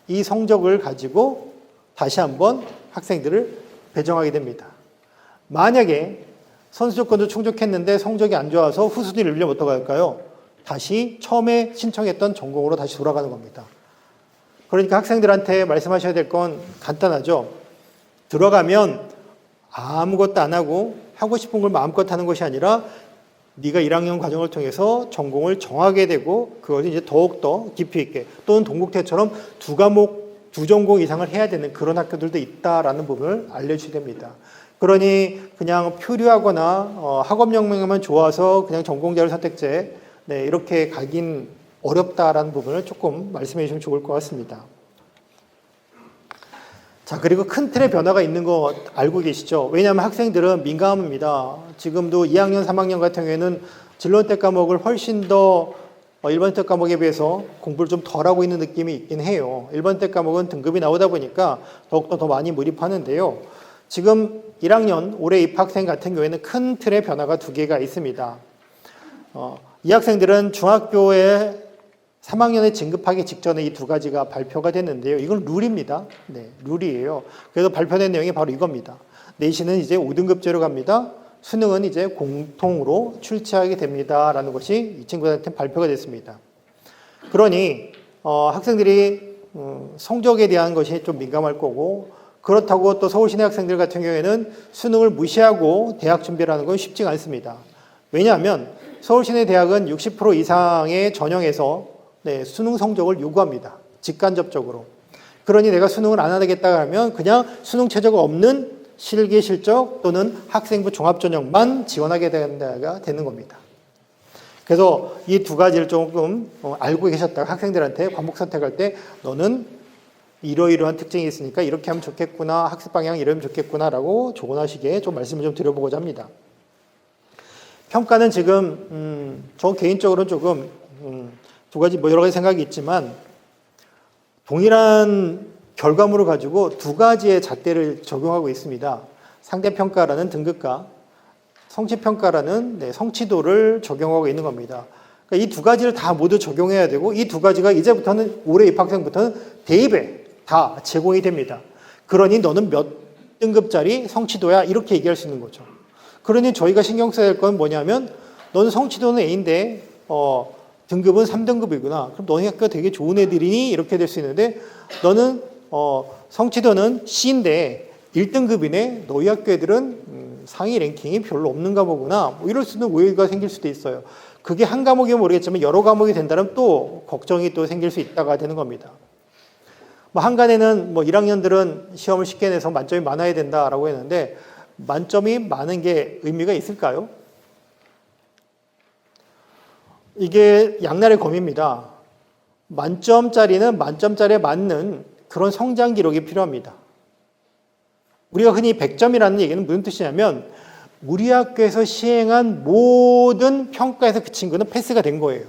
이 성적을 가지고 다시 한번 학생들을 배정하게 됩니다. 만약에 선수 조건도 충족했는데 성적이 안 좋아서 후순위를 밀려면 어떻게 할까요? 다시 처음에 신청했던 전공으로 다시 돌아가는 겁니다. 그러니까 학생들한테 말씀하셔야 될 건 간단하죠. 들어가면 아무것도 안 하고 하고 싶은 걸 마음껏 하는 것이 아니라 네가 1학년 과정을 통해서 전공을 정하게 되고 그걸 이제 더욱더 깊이 있게 또는 동국대처럼 2과목, 2전공 이상을 해야 되는 그런 학교들도 있다라는 부분을 알려주셔야 됩니다. 그러니 그냥 표류하거나 학업역량만 좋아서 그냥 전공자를 선택제 이렇게 가긴 어렵다라는 부분을 조금 말씀해 주시면 좋을 것 같습니다. 자, 그리고 큰 틀의 변화가 있는 거 알고 계시죠? 왜냐하면 학생들은 민감합니다. 지금도 2학년, 3학년 같은 경우에는 진로선택 과목을 훨씬 더 일반선택 과목에 비해서 공부를 좀 덜 하고 있는 느낌이 있긴 해요. 일반선택 과목은 등급이 나오다 보니까 더욱더 더 많이 몰입하는데요. 지금 1학년 올해 입학생 같은 경우에는 큰 틀의 변화가 2개가 있습니다. 이 학생들은 중학교에 3학년에 진급하기 직전에 이 2가지가 발표가 됐는데요. 이건 룰입니다. 룰이에요. 그래서 발표된 내용이 바로 이겁니다. 내신은 이제 5등급제로 갑니다. 수능은 이제 공통으로 출제하게 됩니다. 라는 것이 이 친구들한테 발표가 됐습니다. 그러니 학생들이 성적에 대한 것이 좀 민감할 거고 그렇다고 또 서울시내 학생들 같은 경우에는 수능을 무시하고 대학 준비를 하는 건 쉽지가 않습니다. 왜냐하면 서울시내 대학은 60% 이상의 전형에서 수능 성적을 요구합니다. 직간접적으로. 그러니 내가 수능을 안 하겠다 하면 그냥 수능 최저가 없는 실기 실적 또는 학생부 종합전형만 지원하게 되는 겁니다. 그래서 이 2가지를 조금 알고 계셨다가 학생들한테 과목 선택할 때 너는 이러이러한 특징이 있으니까 이렇게 하면 좋겠구나, 학습 방향이 이러면 좋겠구나라고 조언하시기에 좀 말씀을 좀 드려보고자 합니다. 평가는 지금 저 개인적으로는 조금 2가지 여러 가지 생각이 있지만 동일한 결과물을 가지고 2가지의 잣대를 적용하고 있습니다. 상대평가라는 등급과 성취평가라는 성취도를 적용하고 있는 겁니다. 그러니까 이 2가지를 다 모두 적용해야 되고 이 2가지가 이제부터는 올해 입학생부터는 대입에 다 제공이 됩니다. 그러니 너는 몇 등급짜리 성취도야 이렇게 얘기할 수 있는 거죠. 그러니 저희가 신경 써야 할 건 뭐냐면 너는 성취도는 A인데 등급은 3등급이구나. 그럼 너희 학교가 되게 좋은 애들이니? 이렇게 될 수 있는데 너는 성취도는 C인데 1등급이네. 너희 학교 애들은 상위 랭킹이 별로 없는가 보구나. 이럴 수 있는 오해가 생길 수도 있어요. 그게 한 과목이면 모르겠지만 여러 과목이 된다면 또 걱정이 또 생길 수 있다가 되는 겁니다. 한간에는 1학년들은 시험을 쉽게 내서 만점이 많아야 된다라고 했는데 만점이 많은 게 의미가 있을까요? 이게 양날의 검입니다. 만점짜리는 만점짜리에 맞는 그런 성장 기록이 필요합니다. 우리가 흔히 100점이라는 얘기는 무슨 뜻이냐면 우리 학교에서 시행한 모든 평가에서 그 친구는 패스가 된 거예요.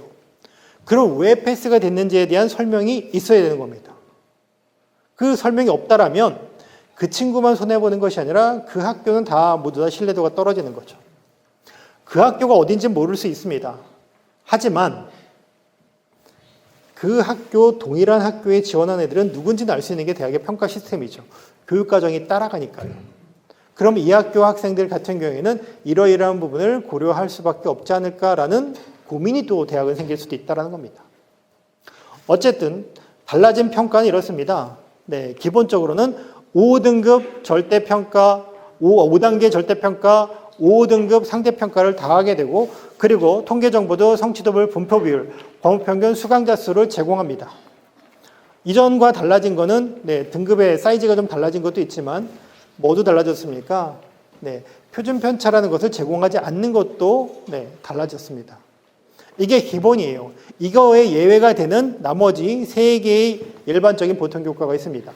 그럼 왜 패스가 됐는지에 대한 설명이 있어야 되는 겁니다. 그 설명이 없다라면 그 친구만 손해보는 것이 아니라 그 학교는 다 모두 다 신뢰도가 떨어지는 거죠. 그 학교가 어딘지 모를 수 있습니다. 하지만 그 학교, 동일한 학교에 지원한 애들은 누군지는 알 수 있는 게 대학의 평가 시스템이죠. 교육과정이 따라가니까요. 그럼 이 학교 학생들 같은 경우에는 이러이러한 부분을 고려할 수밖에 없지 않을까라는 고민이 또 대학은 생길 수도 있다는 겁니다. 어쨌든 달라진 평가는 이렇습니다. 네, 기본적으로는 5등급 절대평가, 5단계 절대평가, 5등급 상대평가를 다 하게 되고, 그리고 통계정보도 성취도별 분포 비율, 과목평균 수강자 수를 제공합니다. 이전과 달라진 거는 네, 등급의 사이즈가 좀 달라진 것도 있지만 모두 달라졌습니까? 네, 표준 편차라는 것을 제공하지 않는 것도 네, 달라졌습니다. 이게 기본이에요. 이거에 예외가 되는 나머지 3개의 일반적인 보통교과가 있습니다.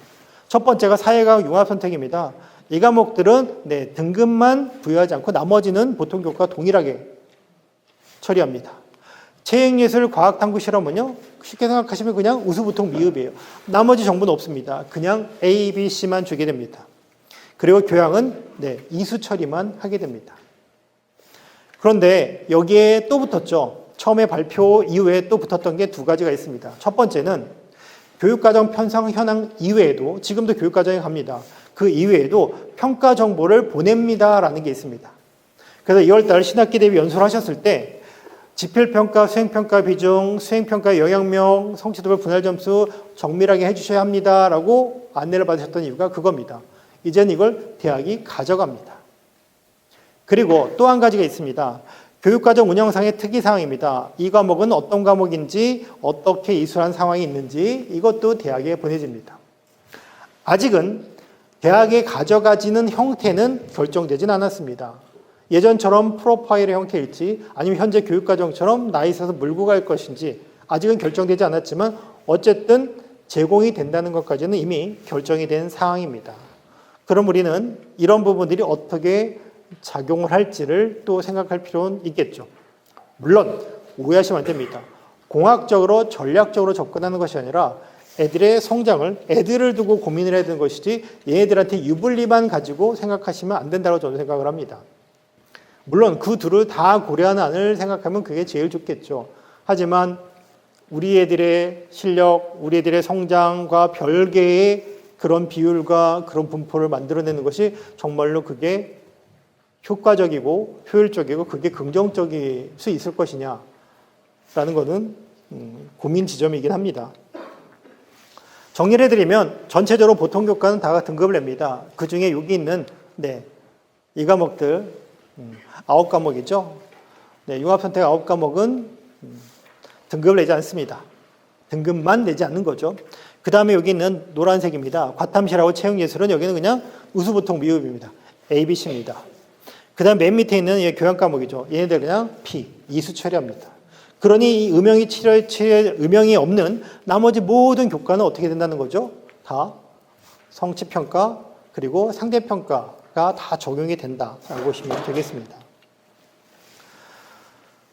첫 번째가 사회과학 융합선택입니다. 이 과목들은 네, 등급만 부여하지 않고 나머지는 보통교과 동일하게 처리합니다. 체육예술 과학탐구 실험은요, 쉽게 생각하시면 그냥 우수보통 미흡이에요. 나머지 정보는 없습니다. 그냥 A, B, C만 주게 됩니다. 그리고 교양은 네, 이수 처리만 하게 됩니다. 그런데 여기에 또 붙었죠. 처음에 발표 이후에 또 붙었던 게 2가지가 있습니다. 첫 번째는 교육과정 편성 현황 이외에도, 지금도 교육과정에 갑니다. 그 이외에도 평가 정보를 보냅니다라는 게 있습니다. 그래서 2월달 신학기 대비 연수를 하셨을 때 지필평가, 수행평가 비중, 수행평가의 영향명, 성취도별 분할 점수 정밀하게 해주셔야 합니다라고 안내를 받으셨던 이유가 그겁니다. 이제는 이걸 대학이 가져갑니다. 그리고 또 한 가지가 있습니다. 교육과정 운영상의 특이사항입니다. 이 과목은 어떤 과목인지, 어떻게 이수한 상황이 있는지 이것도 대학에 보내집니다. 아직은 대학에 가져가지는 형태는 결정되진 않았습니다. 예전처럼 프로파일의 형태일지 아니면 현재 교육과정처럼 나이 있어서 몰고 갈 것인지 아직은 결정되지 않았지만 어쨌든 제공이 된다는 것까지는 이미 결정이 된 상황입니다. 그럼 우리는 이런 부분들이 어떻게 작용을 할지를 또 생각할 필요는 있겠죠. 물론 오해하시면 안 됩니다. 공학적으로 전략적으로 접근하는 것이 아니라 애들의 성장을 애들을 두고 고민을 해야 되는 것이지 얘네들한테 유불리만 가지고 생각하시면 안 된다고 저는 생각을 합니다. 물론 그 둘을 다 고려하는 안을 생각하면 그게 제일 좋겠죠. 하지만 우리 애들의 실력, 우리 애들의 성장과 별개의 그런 비율과 그런 분포를 만들어내는 것이 정말로 그게 효과적이고 효율적이고 그게 긍정적일 수 있을 것이냐라는 것은 고민 지점이긴 합니다. 정리를 해드리면 전체적으로 보통교과는 다 등급을 냅니다. 그 중에 여기 있는 네, 이 과목들 9과목이죠. 네, 융합선택 9과목은 등급을 내지 않습니다. 등급만 내지 않는 거죠. 그 다음에 여기 있는 노란색입니다. 과탐실하고 체육예술은 여기는 그냥 우수보통 미흡입니다. A, B, C입니다. 그 다음 맨 밑에 있는 교양 과목이죠. 얘네들 그냥 P, 이수 처리합니다. 그러니 이 음영이 없는 나머지 모든 교과는 어떻게 된다는 거죠? 다 성취평가 그리고 상대평가가 다 적용이 된다라고 보시면 되겠습니다.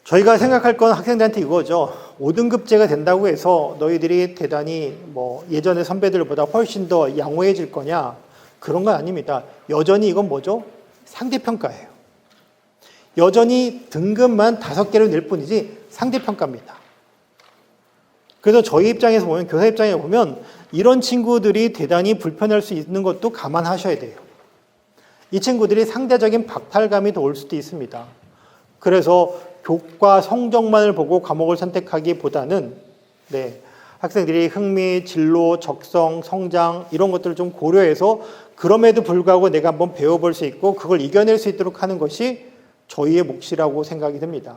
저희가 생각할 건 학생들한테 이거죠. 5등급제가 된다고 해서 너희들이 대단히 예전의 선배들보다 훨씬 더 양호해질 거냐? 그런 건 아닙니다. 여전히 이건 뭐죠? 상대평가예요. 여전히 등급만 5개를 낼 뿐이지 상대평가입니다. 그래서 저희 입장에서 보면, 교사 입장에 보면 이런 친구들이 대단히 불편할 수 있는 것도 감안하셔야 돼요. 이 친구들이 상대적인 박탈감이 더 올 수도 있습니다. 그래서 교과 성적만을 보고 과목을 선택하기보다는 네, 학생들이 흥미, 진로, 적성, 성장 이런 것들을 좀 고려해서 그럼에도 불구하고 내가 한번 배워볼 수 있고 그걸 이겨낼 수 있도록 하는 것이 저희의 몫이라고 생각이 듭니다.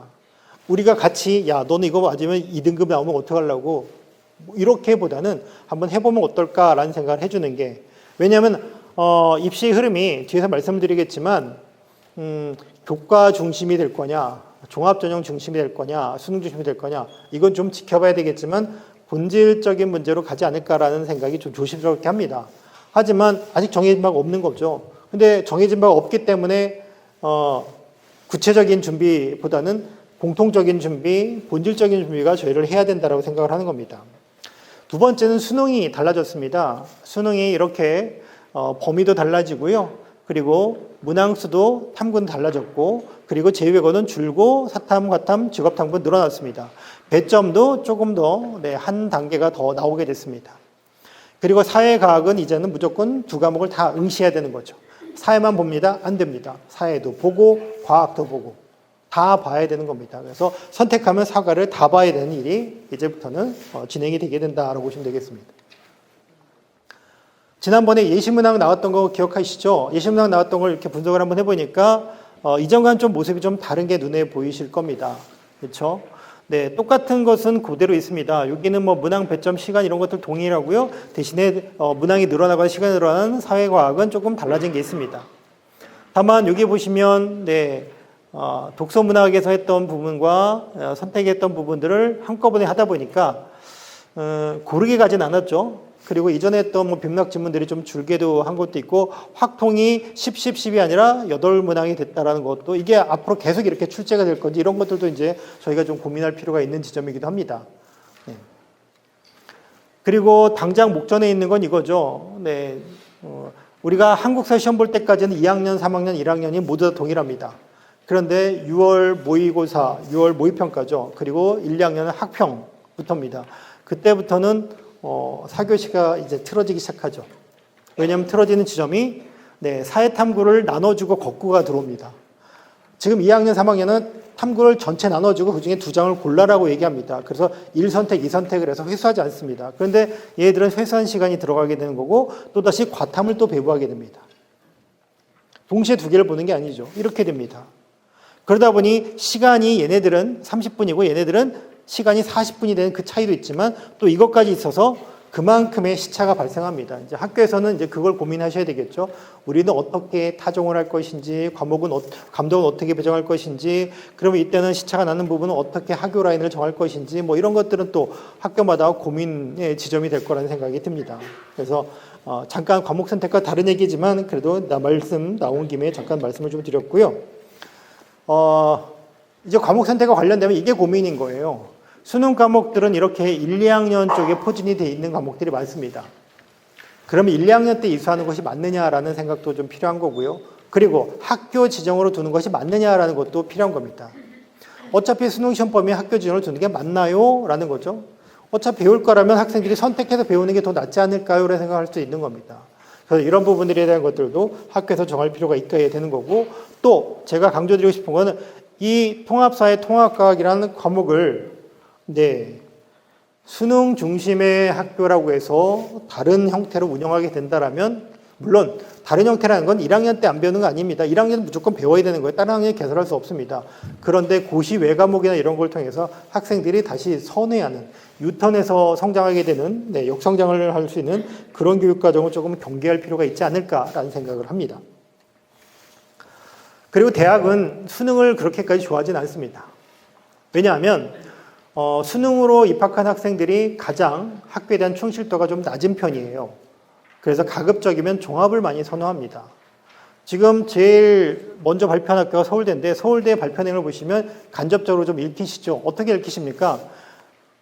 우리가 같이 야 너는 이거 맞으면 2등급 나오면 어떡하려고 이렇게보다는 한번 해보면 어떨까라는 생각을 해주는 게, 왜냐하면 입시 흐름이 뒤에서 말씀드리겠지만 교과 중심이 될 거냐 종합전형 중심이 될 거냐 수능 중심이 될 거냐 이건 좀 지켜봐야 되겠지만 본질적인 문제로 가지 않을까라는 생각이 좀 조심스럽게 합니다. 하지만 아직 정해진 바가 없는 거죠. 근데 정해진 바가 없기 때문에 구체적인 준비보다는 공통적인 준비, 본질적인 준비가 저희를 해야 된다고 생각을 하는 겁니다. 두 번째는 수능이 달라졌습니다. 수능이 이렇게 범위도 달라지고요. 그리고 문항수도 탐구는 달라졌고, 그리고 제외국어는 줄고 사탐, 과탐, 직업탐구 늘어났습니다. 배점도 조금 더 한 단계가 더 나오게 됐습니다. 그리고 사회과학은 이제는 무조건 두 과목을 다 응시해야 되는 거죠. 사회만 봅니다? 안 됩니다. 사회도 보고 과학도 보고 다 봐야 되는 겁니다. 그래서 선택하면 사과를 다 봐야 되는 일이 이제부터는 진행이 되게 된다라고 보시면 되겠습니다. 지난번에 예시문항 나왔던 거 기억하시죠? 예시문항 나왔던 걸 이렇게 분석을 한번 해보니까 이전과는 좀 모습이 좀 다른 게 눈에 보이실 겁니다. 그렇죠? 네, 똑같은 것은 그대로 있습니다. 여기는 뭐 문항 배점 시간 이런 것들 동일하고요. 대신에 문항이 늘어나거나 시간이 늘어나는 사회과학은 조금 달라진 게 있습니다. 다만 여기 보시면 독서 문학에서 했던 부분과 선택했던 부분들을 한꺼번에 하다 보니까 고르게 가진 않았죠. 그리고 이전에 했던 뭐 빈문학 지문들이 좀 줄게도 한 것도 있고, 확통이 10, 10, 10이 아니라 8문항이 됐다라는 것도, 이게 앞으로 계속 이렇게 출제가 될 건지 이런 것들도 이제 저희가 좀 고민할 필요가 있는 지점이기도 합니다. 네. 그리고 당장 목전에 있는 건 이거죠. 네. 우리가 한국사 시험 볼 때까지는 2학년, 3학년, 1학년이 모두 다 동일합니다. 그런데 6월 모의고사, 6월 모의평가죠. 그리고 1, 2학년은 학평부터입니다. 그때부터는 사교시가 이제 틀어지기 시작하죠. 왜냐하면 틀어지는 지점이 사회탐구를 나눠주고 거꾸가 들어옵니다. 지금 2학년, 3학년은 탐구를 전체 나눠주고 그중에 2장을 골라라고 얘기합니다. 그래서 1선택, 2선택을 해서 회수하지 않습니다. 그런데 얘들은 회수한 시간이 들어가게 되는 거고, 또다시 과탐을 또 배부하게 됩니다. 동시에 두 개를 보는 게 아니죠. 이렇게 됩니다. 그러다 보니 시간이 얘네들은 30분이고 얘네들은 시간이 40분이 되는 그 차이도 있지만, 또 이것까지 있어서 그만큼의 시차가 발생합니다. 이제 학교에서는 이제 그걸 고민하셔야 되겠죠. 우리는 어떻게 타종을 할 것인지, 감독은 어떻게 배정할 것인지, 그러면 이때는 시차가 나는 부분은 어떻게 학교 라인을 정할 것인지, 뭐 이런 것들은 또 학교마다 고민의 지점이 될 거라는 생각이 듭니다. 그래서 잠깐 과목 선택과 다른 얘기지만 그래도 말씀 나온 김에 잠깐 말씀을 좀 드렸고요. 이제 과목 선택과 관련되면 이게 고민인 거예요. 수능 과목들은 이렇게 1, 2학년 쪽에 포진이 되어 있는 과목들이 많습니다. 그러면 1, 2학년 때 이수하는 것이 맞느냐라는 생각도 좀 필요한 거고요. 그리고 학교 지정으로 두는 것이 맞느냐라는 것도 필요한 겁니다. 어차피 수능 시험 범위에 학교 지정을 두는 게 맞나요? 라는 거죠. 어차피 배울 거라면 학생들이 선택해서 배우는 게 더 낫지 않을까요? 라는 생각을 할 수 있는 겁니다. 그래서 이런 부분들에 대한 것들도 학교에서 정할 필요가 있어야 되는 거고, 또 제가 강조드리고 싶은 거는 이 통합사회 통합과학이라는 과목을 수능 중심의 학교라고 해서 다른 형태로 운영하게 된다라면, 물론 다른 형태라는 건 1학년 때 안 배우는 거 아닙니다. 1학년은 무조건 배워야 되는 거예요. 다른 학년이 개설할 수 없습니다. 그런데 고시 외과목이나 이런 걸 통해서 학생들이 다시 선회하는, 유턴해서 성장하게 되는, 역성장을 할 수 있는 그런 교육과정을 조금 경계할 필요가 있지 않을까라는 생각을 합니다. 그리고 대학은 수능을 그렇게까지 좋아하진 않습니다. 왜냐하면 수능으로 입학한 학생들이 가장 학교에 대한 충실도가 좀 낮은 편이에요. 그래서 가급적이면 종합을 많이 선호합니다. 지금 제일 먼저 발표한 학교가 서울대인데, 서울대 발표내용을 보시면 간접적으로 좀 읽히시죠? 어떻게 읽히십니까?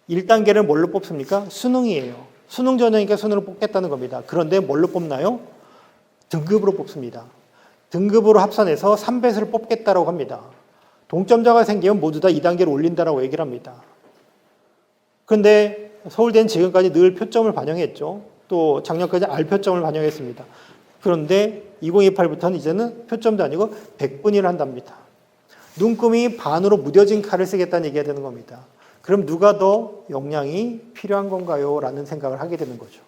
1단계를 뭘로 뽑습니까? 수능이에요. 수능 전형이니까 수능으로 뽑겠다는 겁니다. 그런데 뭘로 뽑나요? 등급으로 뽑습니다. 등급으로 합산해서 3배수를 뽑겠다라고 합니다. 동점자가 생기면 모두 다 2단계를 올린다라고 얘기를 합니다. 그런데 서울대는 지금까지 늘 표점을 반영했죠. 또 작년까지 R표점을 반영했습니다. 그런데 2028부터는 이제는 표점도 아니고 100분위를 한답니다. 눈금이 반으로 무뎌진 칼을 쓰겠다는 얘기가 되는 겁니다. 그럼 누가 더 역량이 필요한 건가요? 라는 생각을 하게 되는 거죠.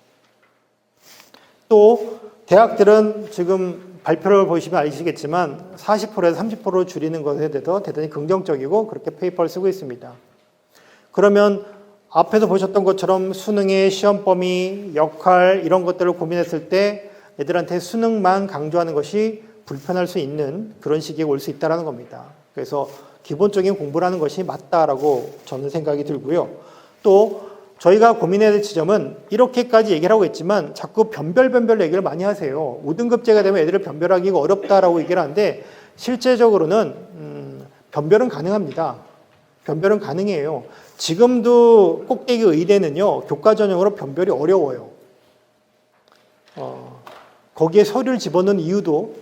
또 대학들은 지금 발표를 보시면 아시겠지만 40%에서 30% 줄이는 것에 대해서 대단히 긍정적이고 그렇게 페이퍼를 쓰고 있습니다. 그러면 앞에서 보셨던 것처럼 수능의 시험 범위, 역할 이런 것들을 고민했을 때 애들한테 수능만 강조하는 것이 불편할 수 있는 그런 시기에 올 수 있다는 겁니다. 그래서 기본적인 공부를 하는 것이 맞다라고 저는 생각이 들고요. 또 저희가 고민해야 될 지점은 이렇게까지 얘기를 하고 있지만 자꾸 변별 얘기를 많이 하세요. 5등급제가 되면 애들을 변별하기가 어렵다라고 얘기를 하는데 실제적으로는 변별은 가능합니다. 변별은 가능해요. 지금도 꼭대기 의대는요, 교과 전형으로 변별이 어려워요. 거기에 서류를 집어넣는 이유도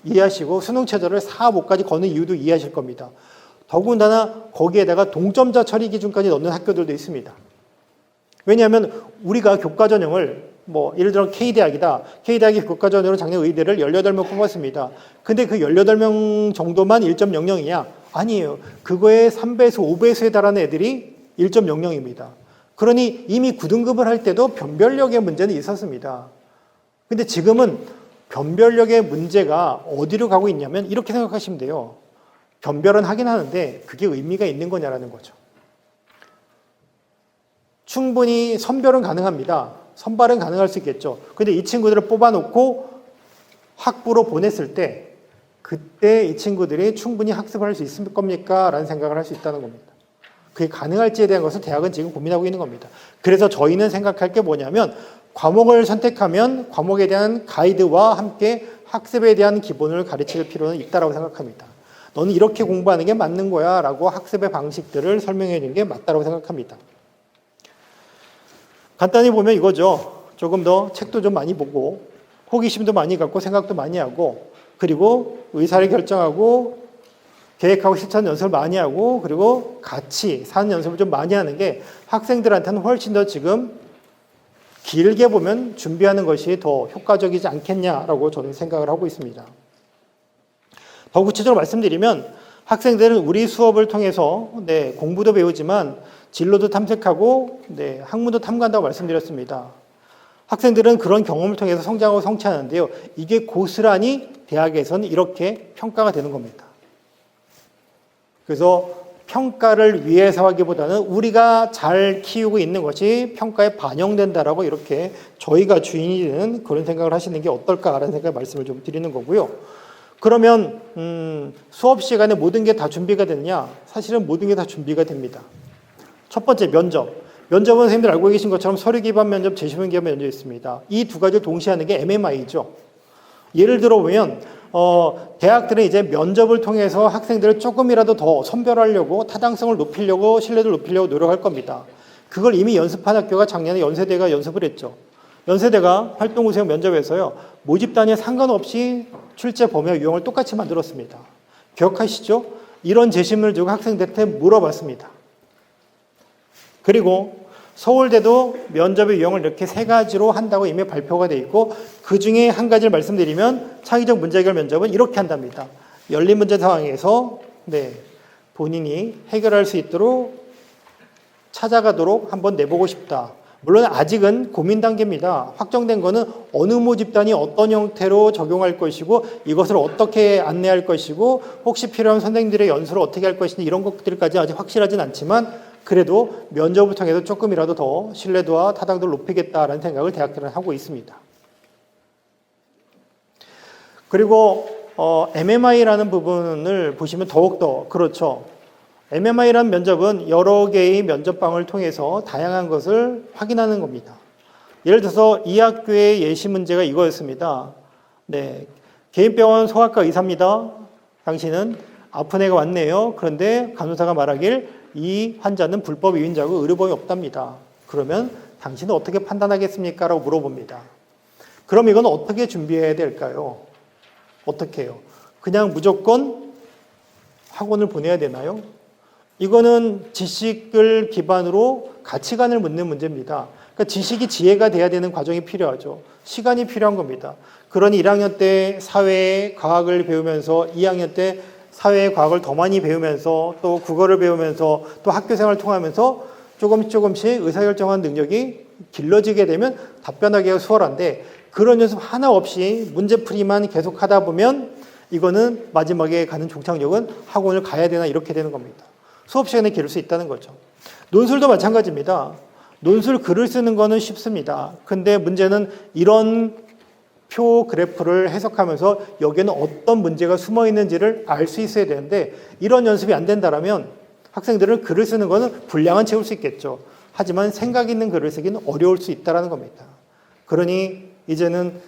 이해하시고 수능 최저를 4, 5까지 거는 이유도 이해하실 겁니다. 더군다나 거기에다가 동점자 처리 기준까지 넣는 학교들도 있습니다. 왜냐하면 우리가 교과 전형을 예를 들어 K대학이다. K대학이 교과 전형으로 작년 의대를 18명 뽑았습니다. 근데 그 18명 정도만 1.00이냐? 아니에요. 그거의 3배수, 5배수에 달하는 애들이 1.00입니다. 그러니 이미 9등급을 할 때도 변별력의 문제는 있었습니다. 근데 지금은 변별력의 문제가 어디로 가고 있냐면 이렇게 생각하시면 돼요. 변별은 하긴 하는데 그게 의미가 있는 거냐라는 거죠. 충분히 선별은 가능합니다. 선발은 가능할 수 있겠죠. 근데 이 친구들을 뽑아놓고 학부로 보냈을 때 그때 이 친구들이 충분히 학습을 할 수 있을 겁니까? 라는 생각을 할 수 있다는 겁니다. 그게 가능할지에 대한 것을 대학은 지금 고민하고 있는 겁니다. 그래서 저희는 생각할 게 뭐냐면 과목을 선택하면 과목에 대한 가이드와 함께 학습에 대한 기본을 가르칠 필요는 있다고 생각합니다. 너는 이렇게 공부하는 게 맞는 거야 라고 학습의 방식들을 설명해 주는 게 맞다고 생각합니다. 간단히 보면 이거죠. 조금 더 책도 좀 많이 보고 호기심도 많이 갖고 생각도 많이 하고 그리고 의사를 결정하고 계획하고 실천 연습을 많이 하고 그리고 같이 사는 연습을 좀 많이 하는 게 학생들한테는 훨씬 더 지금 길게 보면 준비하는 것이 더 효과적이지 않겠냐라고 저는 생각을 하고 있습니다. 더 구체적으로 말씀드리면 학생들은 우리 수업을 통해서 공부도 배우지만 진로도 탐색하고 학문도 탐구한다고 말씀드렸습니다. 학생들은 그런 경험을 통해서 성장하고 성취하는데요. 이게 고스란히 대학에서는 이렇게 평가가 되는 겁니다. 그래서 평가를 위해서 하기보다는 우리가 잘 키우고 있는 것이 평가에 반영된다라고 이렇게 저희가 주인이 되는 그런 생각을 하시는 게 어떨까라는 생각을 말씀을 좀 드리는 거고요. 그러면 수업 시간에 모든 게 다 준비가 됐냐? 사실은 모든 게 다 준비가 됩니다. 첫 번째 면접. 면접은 선생님들 알고 계신 것처럼 서류 기반 면접, 제시문 기반 면접이 있습니다. 이 두 가지를 동시에 하는 게 MMI죠. 예를 들어 보면 대학들은 이제 면접을 통해서 학생들을 조금이라도 더 선별하려고 타당성을 높이려고 신뢰도를 높이려고 노력할 겁니다. 그걸 이미 연습한 학교가 작년에 연세대가 연습을 했죠. 연세대가 활동우수형 면접에서요. 모집 단위에 상관없이 출제 범위와 유형을 똑같이 만들었습니다. 기억하시죠? 이런 제시문을 두고 학생들한테 물어봤습니다. 그리고 서울대도 면접의 유형을 이렇게 3가지로 한다고 이미 발표가 돼 있고 그 중에 한 가지를 말씀드리면 창의적 문제 해결 면접은 이렇게 한답니다. 열린 문제 상황에서 본인이 해결할 수 있도록 찾아가도록 한번 내보고 싶다. 물론 아직은 고민 단계입니다. 확정된 거는 어느 모집단이 어떤 형태로 적용할 것이고 이것을 어떻게 안내할 것이고 혹시 필요한 선생님들의 연수를 어떻게 할 것인지 이런 것들까지 아직 확실하진 않지만 그래도 면접을 통해서 조금이라도 더 신뢰도와 타당도를 높이겠다라는 생각을 대학들은 하고 있습니다. 그리고 MMI라는 부분을 보시면 더욱더 그렇죠. MMI라는 면접은 여러 개의 면접방을 통해서 다양한 것을 확인하는 겁니다. 예를 들어서 이 학교의 예시 문제가 이거였습니다. 개인병원 소아과 의사입니다. 당신은 아픈 애가 왔네요. 그런데 간호사가 말하길 이 환자는 불법 위임자고 의료보험이 없답니다. 그러면 당신은 어떻게 판단하겠습니까? 라고 물어봅니다. 그럼 이건 어떻게 준비해야 될까요? 어떻게 해요? 그냥 무조건 학원을 보내야 되나요? 이거는 지식을 기반으로 가치관을 묻는 문제입니다. 그러니까 지식이 지혜가 돼야 되는 과정이 필요하죠. 시간이 필요한 겁니다. 그러니 1학년 때 사회 과학을 배우면서 2학년 때 사회의 과학을 더 많이 배우면서 또 국어를 배우면서 또 학교 생활을 통하면서 조금씩 의사결정하는 능력이 길러지게 되면 답변하기가 수월한데 그런 연습 하나 없이 문제풀이만 계속 하다 보면 이거는 마지막에 가는 종착역은 학원을 가야 되나 이렇게 되는 겁니다. 수업 시간에 기를 수 있다는 거죠. 논술도 마찬가지입니다. 논술 글을 쓰는 거는 쉽습니다. 근데 문제는 이런 표 그래프를 해석하면서 여기에는 어떤 문제가 숨어 있는지를 알 수 있어야 되는데 이런 연습이 안 된다면 학생들은 글을 쓰는 거는 분량은 채울 수 있겠죠. 하지만 생각 있는 글을 쓰기는 어려울 수 있다는 겁니다. 그러니 이제는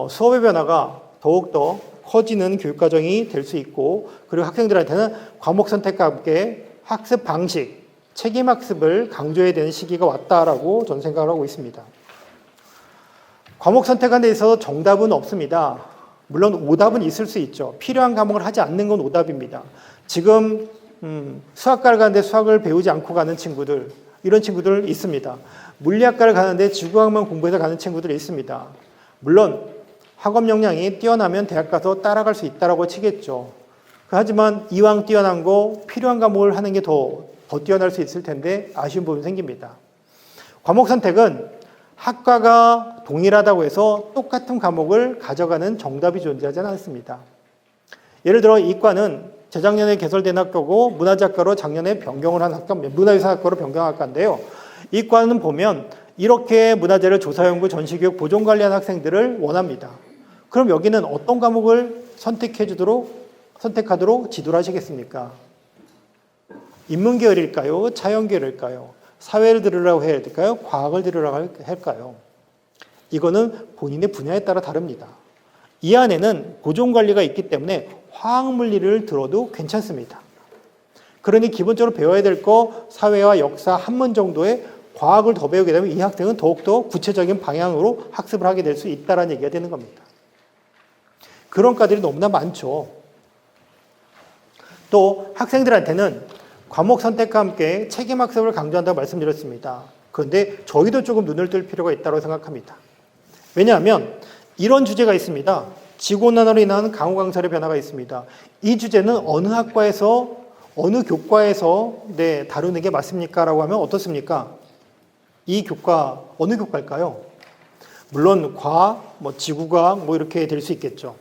수업의 변화가 더욱더 커지는 교육과정이 될 수 있고 그리고 학생들한테는 과목 선택과 함께 학습 방식, 책임학습을 강조해야 되는 시기가 왔다라고 저는 생각을 하고 있습니다. 과목 선택하는 데 있어서 정답은 없습니다. 물론 오답은 있을 수 있죠. 필요한 과목을 하지 않는 건 오답입니다. 지금 수학과를 가는데 수학을 배우지 않고 가는 친구들, 이런 친구들 있습니다. 물리학과를 가는데 지구과학만 공부해서 가는 친구들이 있습니다. 물론 학업 역량이 뛰어나면 대학 가서 따라갈 수 있다라고 치겠죠. 하지만 이왕 뛰어난 거 필요한 과목을 하는 게 더 뛰어날 수 있을 텐데 아쉬운 부분이 생깁니다. 과목 선택은 학과가 동일하다고 해서 똑같은 과목을 가져가는 정답이 존재하지는 않습니다. 예를 들어 이과는 재작년에 개설된 학교고 문화재학과로 작년에 변경을 한 학과, 문화유산학과로 변경한 학과인데요. 이과는 보면 이렇게 문화재를 조사연구, 전시교육, 보존관리하는 학생들을 원합니다. 그럼 여기는 어떤 과목을 선택하도록 지도를 하시겠습니까? 인문계열일까요? 자연계열일까요? 사회를 들으라고 해야 될까요? 과학을 들으라고 할까요? 이거는 본인의 분야에 따라 다릅니다. 이 안에는 보존관리가 있기 때문에 화학물리를 들어도 괜찮습니다. 그러니 기본적으로 배워야 될 거 사회와 역사 한문 정도의 과학을 더 배우게 되면 이 학생은 더욱더 구체적인 방향으로 학습을 하게 될 수 있다는 얘기가 되는 겁니다. 그런 과들이 너무나 많죠. 또 학생들한테는 과목 선택과 함께 책임학습을 강조한다고 말씀드렸습니다. 그런데 저희도 조금 눈을 뜰 필요가 있다고 생각합니다. 왜냐하면 이런 주제가 있습니다. 지구온난화로 인한 강우강설의 변화가 있습니다. 이 주제는 어느 학과에서 어느 교과에서 다루는 게 맞습니까? 라고 하면 어떻습니까? 이 교과 어느 교과일까요? 물론 과학, 지구과학 이렇게 될 수 있겠죠.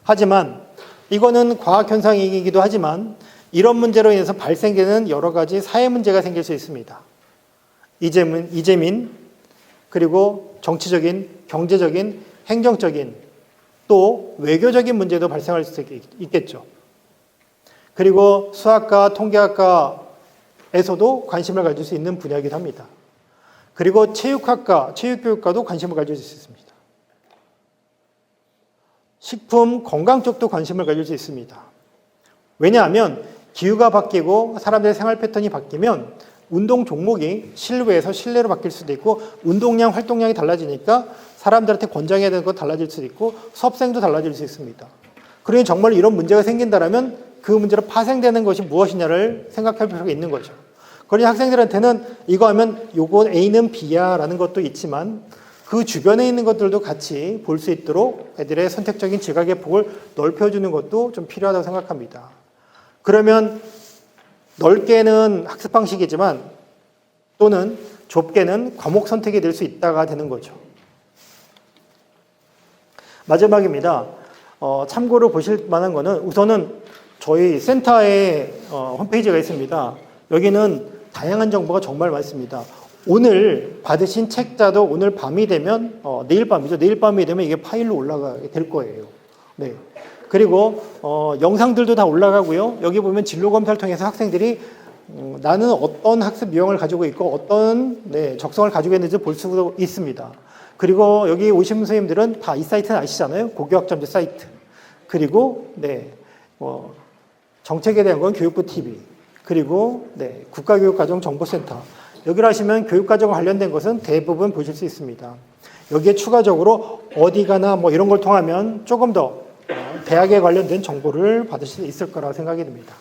하지만 이거는 과학 현상이기도 하지만 이런 문제로 인해서 발생되는 여러 가지 사회 문제가 생길 수 있습니다. 이재민, 그리고 정치적인, 경제적인, 행정적인, 또 외교적인 문제도 발생할 수 있겠죠. 그리고 수학과, 통계학과에서도 관심을 가질 수 있는 분야이기도 합니다. 그리고 체육학과, 체육교육과도 관심을 가질 수 있습니다. 식품, 건강 쪽도 관심을 가질 수 있습니다. 왜냐하면 기후가 바뀌고 사람들의 생활 패턴이 바뀌면 운동 종목이 실외에서 실내로 바뀔 수도 있고 운동량, 활동량이 달라지니까 사람들한테 권장해야 되는 것 달라질 수도 있고 수업생도 달라질 수 있습니다. 그러니 정말 이런 문제가 생긴다면 그 문제로 파생되는 것이 무엇이냐를 생각할 필요가 있는 거죠. 그러니 학생들한테는 이거 하면 요거 A는 B야 라는 것도 있지만 그 주변에 있는 것들도 같이 볼 수 있도록 애들의 선택적인 지각의 폭을 넓혀주는 것도 좀 필요하다고 생각합니다. 그러면 넓게는 학습 방식이지만 또는 좁게는 과목 선택이 될 수 있다가 되는 거죠. 마지막입니다. 참고로 보실 만한 거는 우선은 저희 센터에 홈페이지가 있습니다. 여기는 다양한 정보가 정말 많습니다. 오늘 받으신 책자도 오늘 밤이 되면 내일 밤이죠. 내일 밤이 되면 이게 파일로 올라가게 될 거예요. 네. 그리고 영상들도 다 올라가고요. 여기 보면 진로 검사를 통해서 학생들이 나는 어떤 학습 유형을 가지고 있고 어떤 적성을 가지고 있는지 볼 수 있습니다. 그리고 여기 오신 선생님들은 다 이 사이트는 아시잖아요. 고교학점제 사이트. 그리고 정책에 대한 건 교육부 TV. 그리고 국가교육과정정보센터. 여기를 하시면 교육과정과 관련된 것은 대부분 보실 수 있습니다. 여기에 추가적으로 어디 가나 이런 걸 통하면 조금 더 대학에 관련된 정보를 받으실 수 있을 거라고 생각이 듭니다.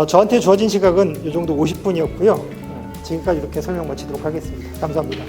저한테 주어진 시각은 이 정도 50분이었고요. 지금까지 이렇게 설명 마치도록 하겠습니다. 감사합니다.